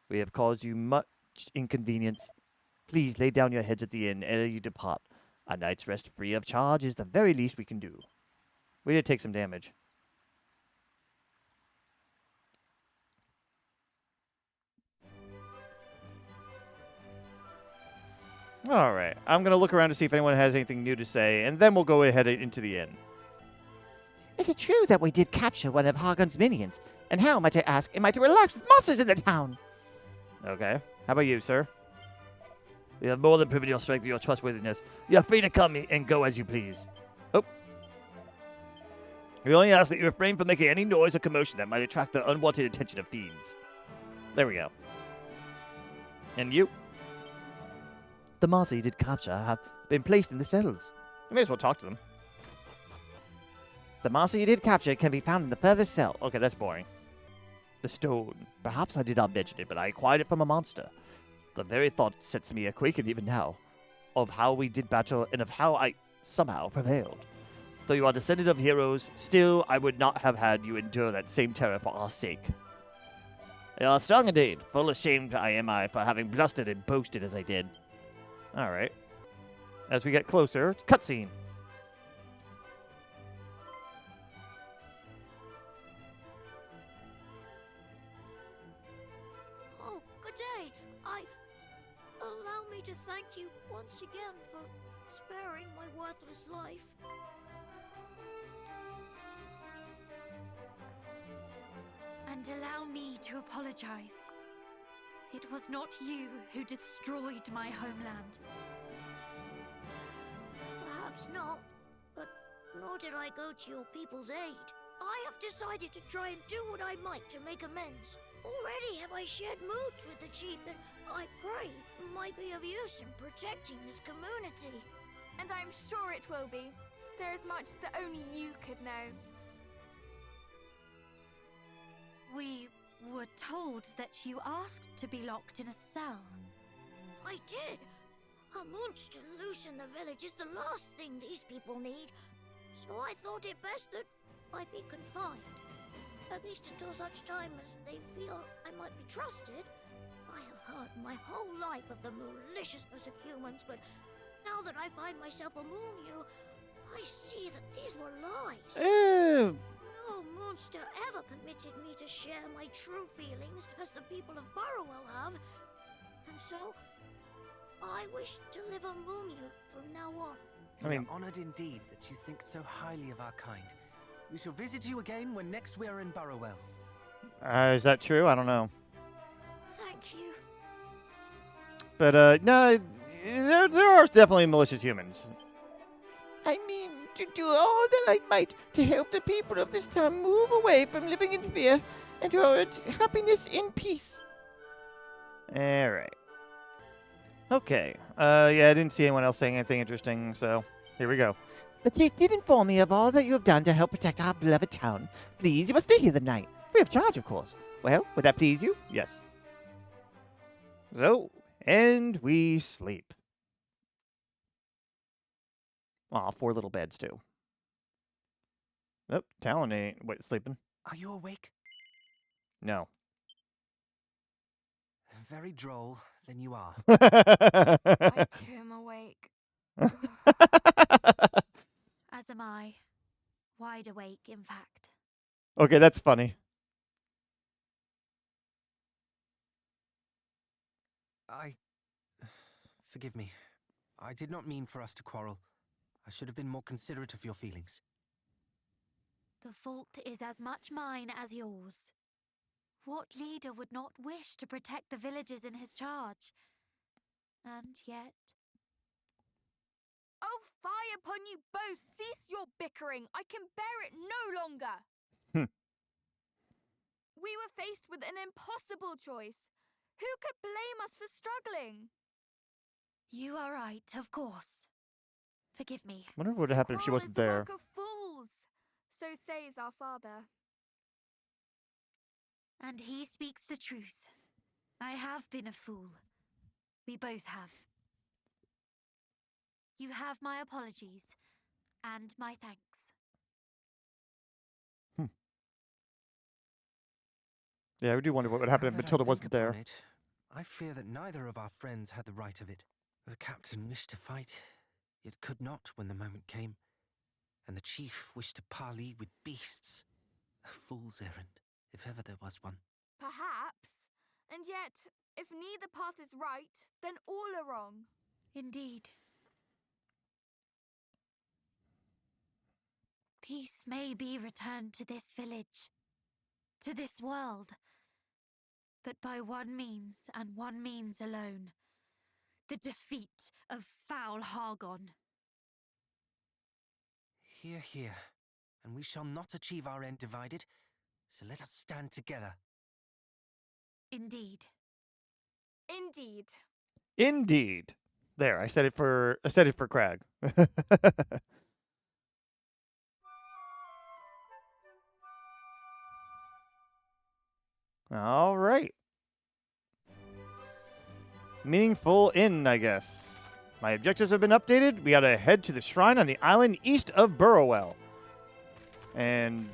We have caused you much inconvenience. Please lay down your heads at the inn ere you depart. A night's rest free of charge is the very least we can do. We did take some damage. Alright, I'm going to look around to see if anyone has anything new to say, and then we'll go ahead into the inn. Is it true that we did capture one of Hargon's minions? And how, might I ask, am I to relax with monsters in the town? Okay. How about you, sir? We have more than proven your strength and your trustworthiness. You are free to come and go as you please. Oh. We only ask that you refrain from making any noise or commotion that might attract the unwanted attention of fiends. There we go. And you? The monsters you did capture have been placed in the cells. You may as well talk to them. The monster you did capture can be found in the furthest cell. Okay, that's boring. The stone. Perhaps I did not mention it, but I acquired it from a monster. The very thought sets me a-quaking even now, of how we did battle and of how I somehow prevailed. Though you are descendant of heroes, still I would not have had you endure that same terror for our sake. You are strong indeed. Full ashamed am I for having blustered and boasted as I did. Alright. As we get closer, cutscene. Oh, good day. Allow me to thank you once again for sparing my worthless life. And allow me to apologize. It was not you who destroyed my homeland. Perhaps not, but nor did I go to your people's aid. I have decided to try and do what I might to make amends. Already have I shared moods with the chief that I pray might be of use in protecting this community. And I'm sure it will be. There is much that only you could know. We were told that you asked to be locked in a cell. I did. A moon's to loosen the village is the last thing these people need. So I thought it best that I be confined. At least until such time as they feel I might be trusted. I have heard my whole life of the maliciousness of humans, but now that I find myself among you, I see that these were lies. No monster ever permitted me to share my true feelings as the people of Burrowell have. And so, I wish to live among you from now on. We are honored indeed that you think so highly of our kind. We shall visit you again when next we are in Burrowell. Is that true? I don't know. Thank you. But, no, there are definitely malicious humans. I mean, to do all that I might to help the people of this town move away from living in fear and towards happiness in peace. Alright. Okay. Yeah, I didn't see anyone else saying anything interesting, so here we go. The chief did inform me of all that you have done to help protect our beloved town. Please, you must stay here the night. Free of charge, of course. Well, would that please you? Yes. So, and we sleep. Aw, 4 little beds, too. Oh, Talint ain't sleeping. Are you awake? No. Very droll, then you are. I too am awake. As am I. Wide awake, in fact. Okay, that's funny. Forgive me. I did not mean for us to quarrel. I should have been more considerate of your feelings. The fault is as much mine as yours. What leader would not wish to protect the villages in his charge? And yet... Oh, fie upon you both! Cease your bickering! I can bear it no longer! We were faced with an impossible choice. Who could blame us for struggling? You are right, of course. Forgive me. I wonder what would happen if she wasn't there. Quarrel is the work of fools, so says our father. And he speaks the truth. I have been a fool. We both have. You have my apologies, and my thanks. Yeah, I do wonder what would happen if Matilda wasn't there. I fear that neither of our friends had the right of it. The captain wished to fight, yet could not when the moment came. And the chief wished to parley with beasts. A fool's errand, if ever there was one. Perhaps. And yet, if neither path is right, then all are wrong. Indeed. Peace may be returned to this village, to this world, but by one means and one means alone. The defeat of foul Hargon. Hear, hear. And we shall not achieve our end divided, so let us stand together. Indeed. Indeed. Indeed. There, I said it for Crag. All right. Meaningful inn, I guess. My objectives have been updated. We gotta head to the shrine on the island east of Burrowell. And...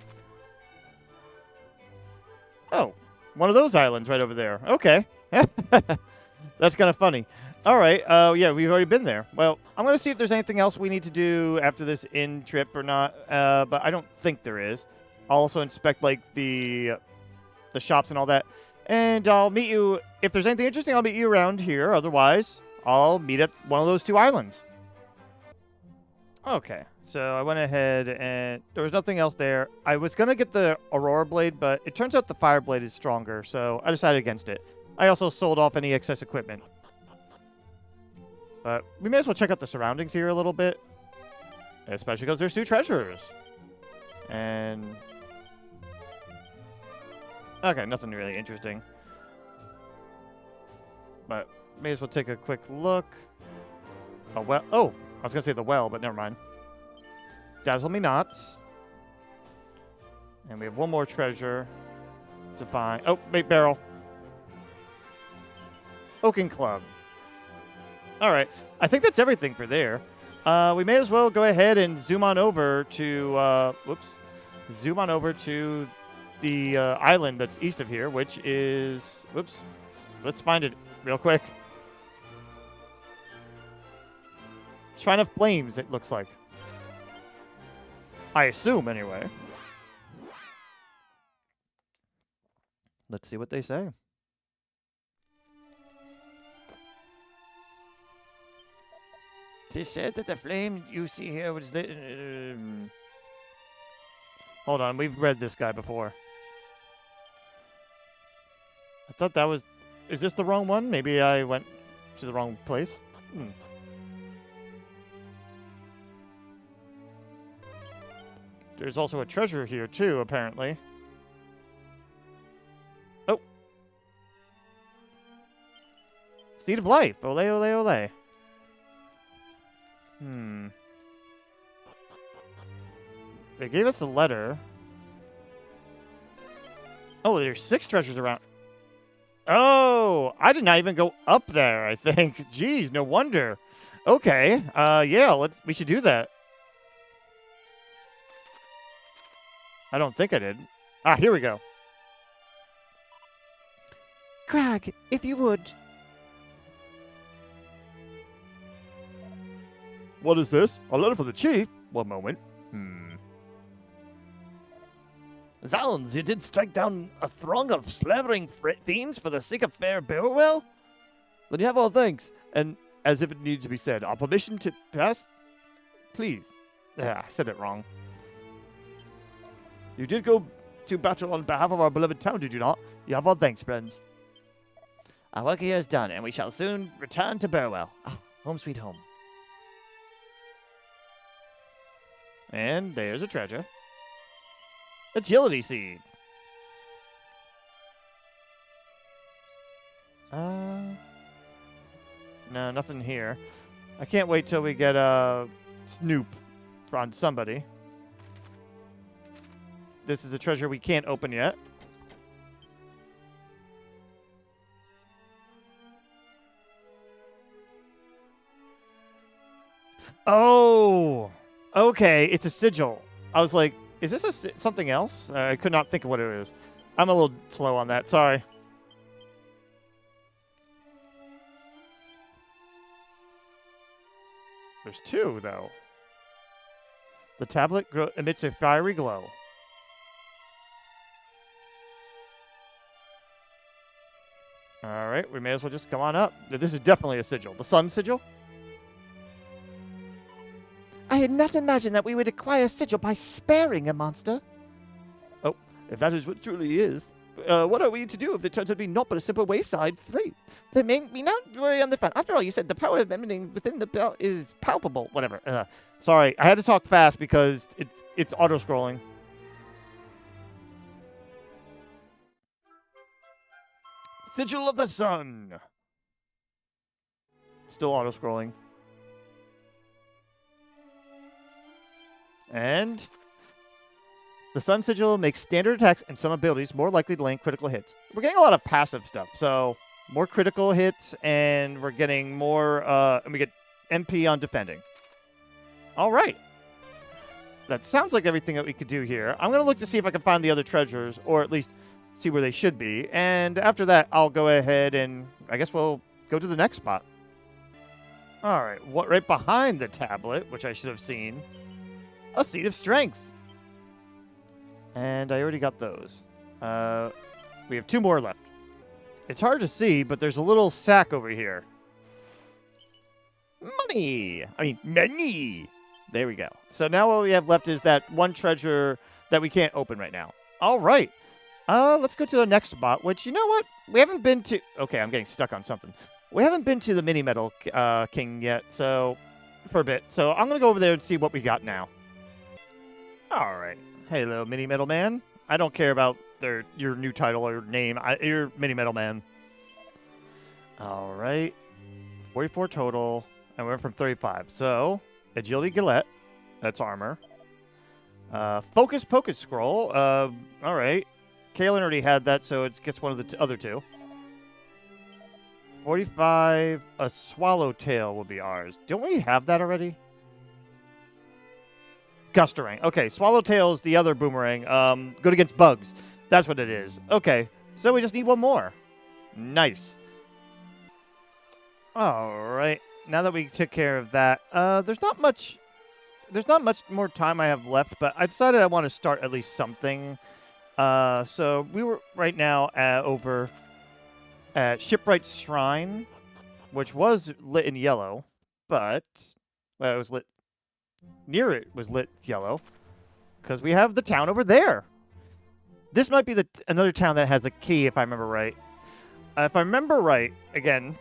oh, one of those islands right over there. Okay. That's kind of funny. All right. Yeah, we've already been there. Well, I'm going to see if there's anything else we need to do after this inn trip or not. But I don't think there is. I'll also inspect, like, the shops and all that. And I'll meet you. If there's anything interesting, I'll meet you around here. Otherwise, I'll meet at one of those 2 islands. Okay, so I went ahead and there was nothing else there. I was going to get the Aurora Blade, but it turns out the Fire Blade is stronger, so I decided against it. I also sold off any excess equipment. But we may as well check out the surroundings here a little bit. Especially because there's 2 treasures. And... okay, nothing really interesting. But may as well take a quick look. Oh, well. Oh, I was going to say the well, but never mind. Dazzle Me Nots. And we have one more treasure to find. Oh, wait, barrel. Oaken Club. All right. I think that's everything for there. We may as well go ahead and zoom on over to, zoom on over to the island that's east of here, which is, let's find it real quick. Shrine of Flames, it looks like. I assume, anyway. Let's see what they say. Tis said that the flame you see here was lit. Hold on, we've read this guy before. I thought that was... is this the wrong one? Maybe I went to the wrong place? There's also a treasure here, too, apparently. Oh. Seed of Life. Ole, ole, ole. They gave us a letter. Oh, there's 6 treasures around. Oh, I did not even go up there, I think. Jeez, no wonder. Okay. Yeah, we should do that. I don't think I did. Ah, here we go. Crag, if you would. What is this? A letter from the chief? One moment. Zounds, you did strike down a throng of slavering fiends for the sake of fair Burrowell? Then you have all thanks. And as if it needs to be said, our permission to pass? Please. Yeah, I said it wrong. You did go to battle on behalf of our beloved town, did you not? You have our thanks, friends. Our work here is done, and we shall soon return to Burrowell. Ah, home sweet home. And there's a treasure. Agility Seed. No, nothing here. I can't wait till we get a Snoop on somebody. This is a treasure we can't open yet. Oh, okay. It's a sigil. I was like, is this something else? I could not think of what it is. I'm a little slow on that. Sorry. There's 2, though. The tablet emits a fiery glow. All right, we may as well just come on up. This is definitely a sigil. The sun sigil? I had not imagined that we would acquire a sigil by sparing a monster. Oh, if that is what truly is, what are we to do if it turns out to be not but a simple wayside fleet? Then make me not worry on the front. After all, you said the power of emanating within the belt is palpable. Whatever. Sorry, I had to talk fast because it's auto-scrolling. Sigil of the Sun. Still auto-scrolling. And the Sun Sigil makes standard attacks and some abilities more likely to land critical hits. We're getting a lot of passive stuff, so more critical hits, and we're getting more, and we get MP on defending. All right. That sounds like everything that we could do here. I'm going to look to see if I can find the other treasures, or at least see where they should be. And after that, I'll go ahead and I guess we'll go to the next spot. All right. Right behind the tablet, which I should have seen, a Seed of Strength. And I already got those. We have 2 more left. It's hard to see, but there's a little sack over here. Money! I mean, money! There we go. So now what we have left is that one treasure that we can't open right now. All right. Let's go to the next spot, which, you know what? We haven't been to... Okay, I'm getting stuck on something. We haven't been to the Mini Metal King yet, so... For a bit. So I'm going to go over there and see what we got now. All right. Hey, little Mini Metal Man. I don't care about your new title or name. You're Mini Metal Man. All right. 44 total. And we went from 35. So, Agility Gillette. That's armor. Focus Scroll. All right. Kailan already had that, so it gets one of the other two. 45. A Swallowtail will be ours. Don't we have that already? Gustarang. Okay, Swallowtail is the other boomerang. Good against bugs. That's what it is. Okay, so we just need one more. Nice. All right. Now that we took care of that, there's not much more time I have left, but I decided I want to start at least something. So we were right now over at Shipwright's Shrine, which was lit in yellow, but well, it was lit near it was lit yellow because we have the town over there. This might be another town that has a key, if I remember right. If I remember right, again,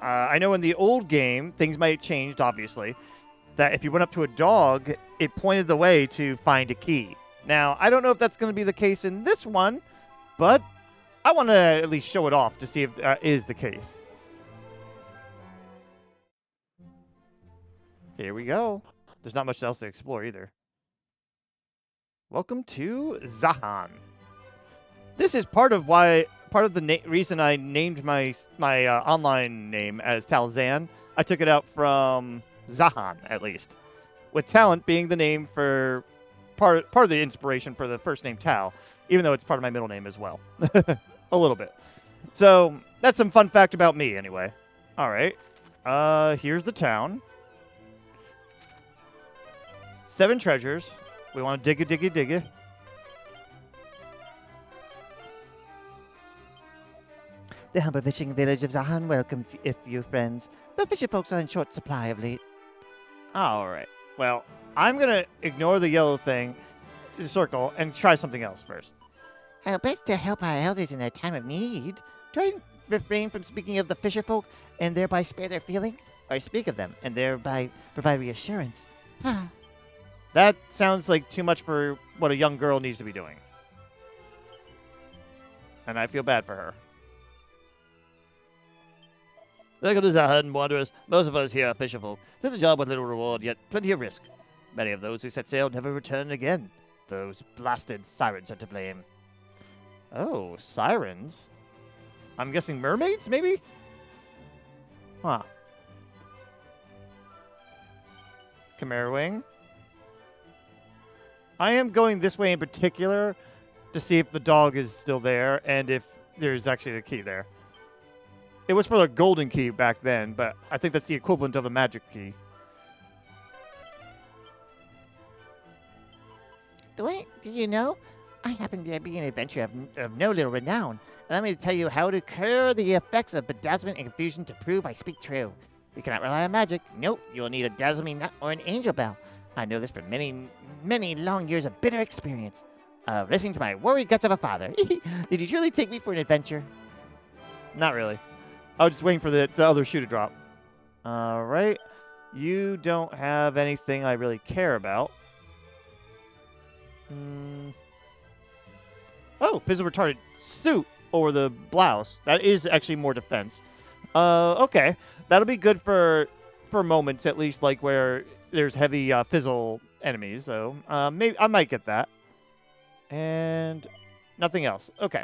I know in the old game things might have changed, obviously. That if you went up to a dog, it pointed the way to find a key. Now, I don't know if that's going to be the case in this one, but I want to at least show it off to see if that is the case. Here we go. There's not much else to explore either. Welcome to Zahan. This is part of the reason I named my online name as Talzan. I took it out from Zahan, at least, with Talint being the name for part of the inspiration for the first name Tal, even though it's part of my middle name as well, a little bit. So that's some fun fact about me, anyway. All right, here's the town. 7 treasures. We want to dig it. The humble fishing village of Zahan welcomes you, friends. The fisher folks are in short supply of late. All right. Well, I'm going to ignore the yellow thing, the circle, and try something else first. How best to help our elders in their time of need? Try and refrain from speaking of the fisher folk and thereby spare their feelings, or speak of them and thereby provide reassurance. That sounds like too much for what a young girl needs to be doing. And I feel bad for her. Welcome to Zahan, wanderers. Most of us here are fisherfolk. This is a job with little reward, yet plenty of risk. Many of those who set sail never return again. Those blasted sirens are to blame. Oh, sirens? I'm guessing mermaids, maybe? Huh. Chimera Wing. I am going this way in particular to see if the dog is still there and if there's actually a key there. It was for the golden key back then, but I think that's the equivalent of a magic key. Do you know? I happen to be an adventurer of no little renown, and I'm going to tell you how to cure the effects of bedazzlement and confusion to prove I speak true. You cannot rely on magic. Nope, you will need a dazzling nut or an angel bell. I know this from many, many long years of bitter experience. Listening to my worried guts of a father. Did you truly take me for an adventure? Not really. I was just waiting for the other shoe to drop. All right. You don't have anything I really care about. Oh, physical retarded suit over the blouse. That is actually more defense. Okay. That'll be good for moments, at least, like where there's heavy fizzle enemies. So maybe I might get that. And nothing else. Okay.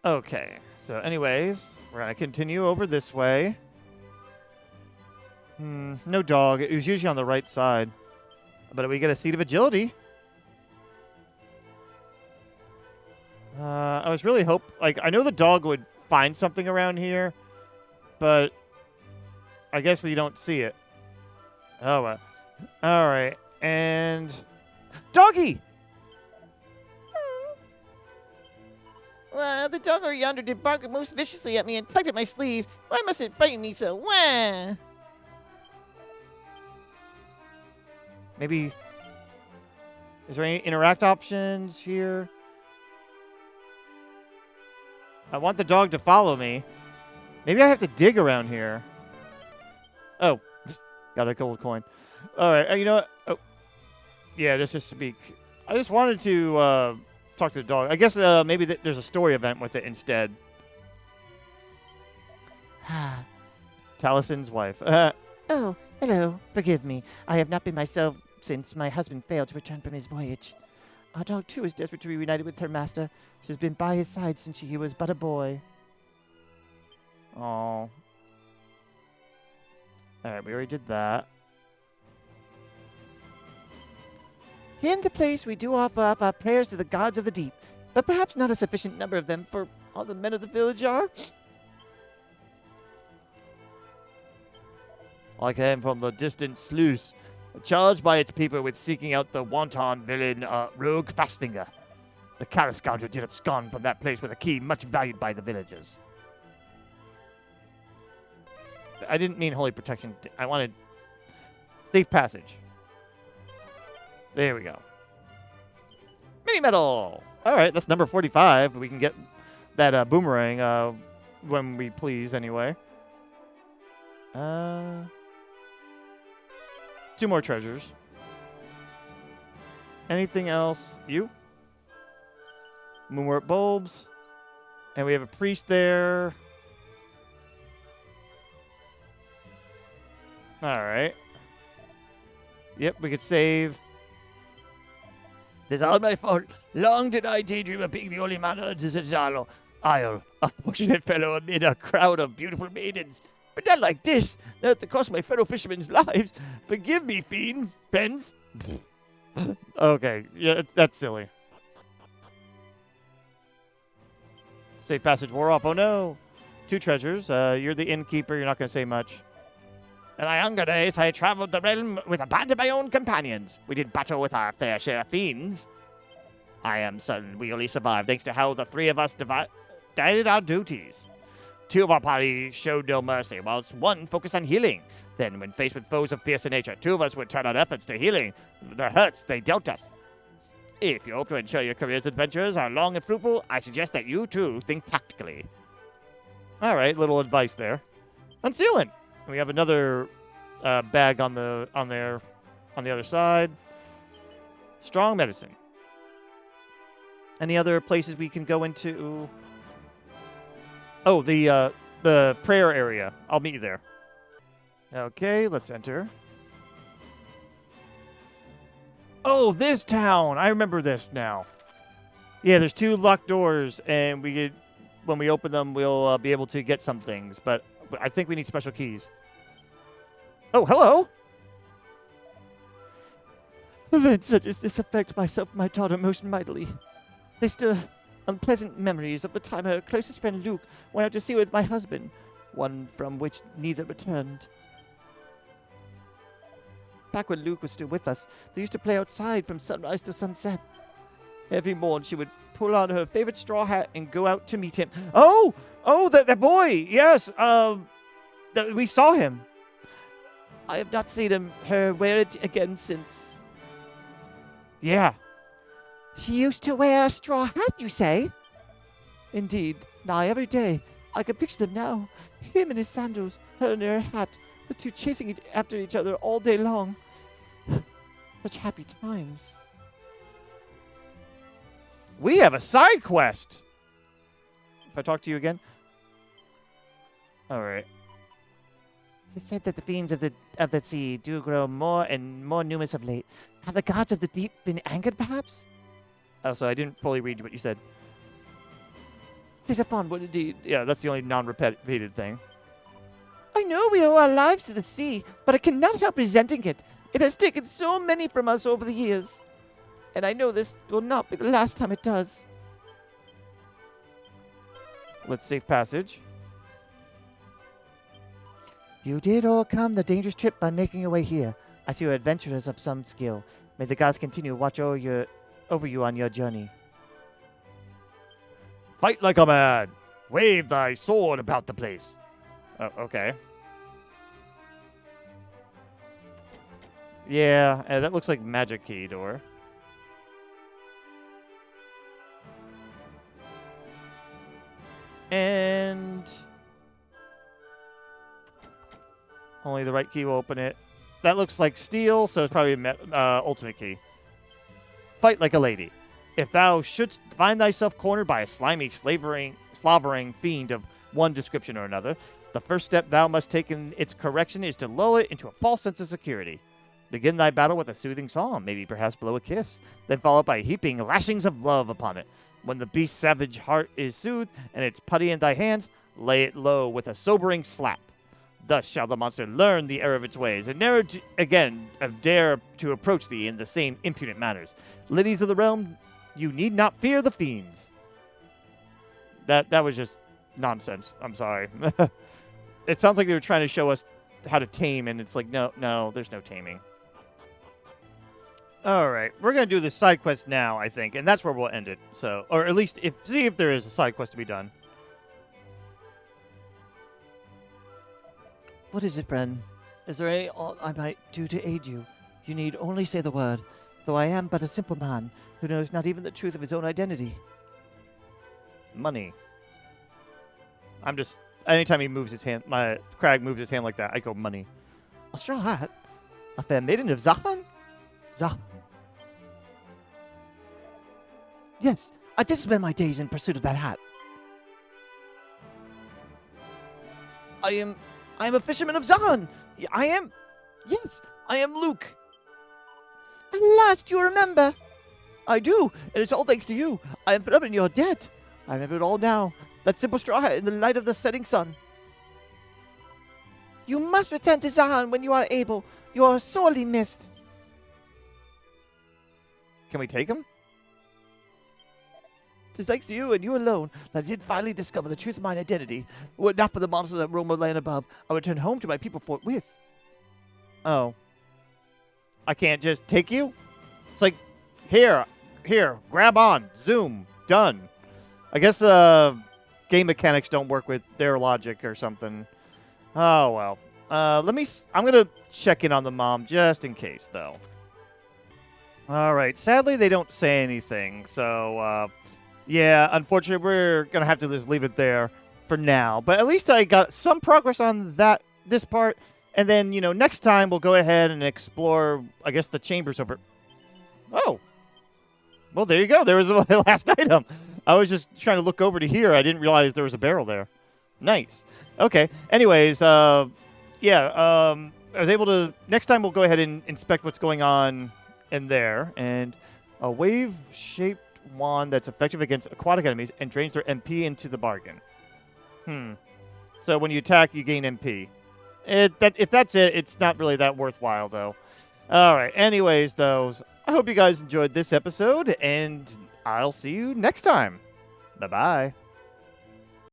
Okay. So anyways, we're going to continue over this way. No dog. It was usually on the right side. But we get a seat of agility. I was really I know the dog would find something around here, but I guess we don't see it. Oh, well. All right. And doggy! The dog over yonder did bark most viciously at me and tugged at my sleeve. Why must it frighten me so? Wah! Maybe... Is there any interact options here? I want the dog to follow me. Maybe I have to dig around here. Oh. Got a gold coin. All right. You know what? Oh. Yeah, just to speak. I just wanted to talk to the dog. I guess maybe there's a story event with it instead. Talison's wife. Oh, hello. Forgive me. I have not been myself since my husband failed to return from his voyage. Our dog, too, is desperate to be reunited with her master. She has been by his side since he was but a boy. Oh. All right, we already did that. Here in the place, we do offer up our prayers to the gods of the deep, but perhaps not a sufficient number of them for all the men of the village are. I came from the distant sluice, charged by its people with seeking out the wanton villain, rogue Fastfinger. The Kara scoundrel did abscond from that place with a key much valued by the villagers. I didn't mean holy protection. I wanted safe passage. There we go. Mini medal. All right, that's number 45. We can get that boomerang when we please anyway. 2 more treasures. Anything else? You? Moonwort bulbs. And we have a priest there. All right. Yep, we could save. It's all my fault. Long did I daydream of being the only man on a deserted isle, a fortunate fellow amid a crowd of beautiful maidens. But not like this, not at the cost of my fellow fishermen's lives. Forgive me, fiends, friends. Okay, yeah, that's silly. Safe passage wore off. Oh no. 2 treasures. You're the innkeeper. You're not going to say much. In my younger days, I traveled the realm with a band of my own companions. We did battle with our fair share of fiends. I am certain we only survived thanks to how the 3 of us divided our duties. 2 of our party showed no mercy, whilst 1 focused on healing. Then, when faced with foes of fiercer nature, 2 of us would turn our efforts to healing the hurts they dealt us. If you hope to ensure your career's adventures are long and fruitful, I suggest that you, too, think tactically. All right, little advice there. Unsealant. We have another bag on the other side. Strong medicine. Any other places we can go into? Oh, the prayer area. I'll meet you there. Okay, let's enter. Oh, this town! I remember this now. Yeah, there's 2 locked doors, and when we open them, we'll be able to get some things. But I think we need special keys. Oh, hello! Events such as this affect myself and my daughter most mightily. They stir unpleasant memories of the time her closest friend Luke went out to sea with my husband, one from which neither returned. Back when Luke was still with us, they used to play outside from sunrise to sunset. Every morn she would pull on her favorite straw hat and go out to meet him. Oh, that boy! Yes, we saw him. I have not seen her wear it again since. Yeah. She used to wear a straw hat, you say? Indeed. Nigh every day. I can picture them now. Him in his sandals, her in her hat, the 2 chasing after each other all day long. Such happy times. We have a side quest. If I talk to you again. All right. It is said that the fiends of the sea do grow more and more numerous of late. Have the gods of the deep been angered, perhaps? Also, I didn't fully read what you said. 'Tis a fond word indeed. Yeah, that's the only non-repeated thing. I know we owe our lives to the sea, but I cannot help resenting it. It has taken so many from us over the years. And I know this will not be the last time it does. Let's safe passage. You did overcome the dangerous trip by making your way here. I see you are adventurers of some skill. May the gods continue to watch over you on your journey. Fight like a man. Wave thy sword about the place. Oh, okay. Yeah, that looks like magic key door. And only the right key will open it. That looks like steel, so it's probably ultimate key. Fight like a lady. If thou shouldst find thyself cornered by a slimy, slavering fiend of one description or another, the first step thou must take in its correction is to lull it into a false sense of security. Begin thy battle with a soothing song, maybe perhaps blow a kiss, then followed by heaping lashings of love upon it. When the beast's savage heart is soothed and its putty in thy hands, lay it low with a sobering slap. Thus shall the monster learn the error of its ways, and never again dare to approach thee in the same impudent manners. Ladies of the realm, you need not fear the fiends. That was just nonsense. I'm sorry. It sounds like they were trying to show us how to tame, and it's like, no, there's no taming. All right, we're going to do the side quest now, I think, and that's where we'll end it. So, or at least see if there is a side quest to be done. What is it, friend? Is there any aught I might do to aid you? You need only say the word, though I am but a simple man who knows not even the truth of his own identity. Money. I'm just, anytime he moves his hand, my Crag moves his hand like that, I go money. A straw hat? A fair maiden of Zahan? Zahan. Yes, I did spend my days in pursuit of that hat. I am a fisherman of Zahan. Yes, I am Luke. At last you remember. I do, and it's all thanks to you. I am forever in your debt. I remember it all now. That simple straw hat in the light of the setting sun. You must return to Zahan when you are able. You are sorely missed. Can we take him? 'Tis thanks to you and you alone that I did finally discover the truth of my identity. Were it not for the monsters that roam the land above, I would return home to my people forthwith. Oh. I can't just take you? It's like, here, grab on, zoom, done. I guess game mechanics don't work with their logic or something. Oh, well. I'm going to check in on the mom just in case, though. All right. Sadly, they don't say anything. So, yeah, unfortunately, we're going to have to just leave it there for now. But at least I got some progress on this part. And then, next time we'll go ahead and explore, I guess, the chambers over. Oh. Well, there you go. There was the last item. I was just trying to look over to here. I didn't realize there was a barrel there. Nice. Okay. Anyways, I was able to... Next time we'll go ahead and inspect what's going on in there. And a wave-shaped wand that's effective against aquatic enemies and drains their MP into the bargain. So when you attack, you gain MP. If that's it, it's not really that worthwhile, though. All right. Anyways, though, I hope you guys enjoyed this episode, and I'll see you next time. Bye-bye.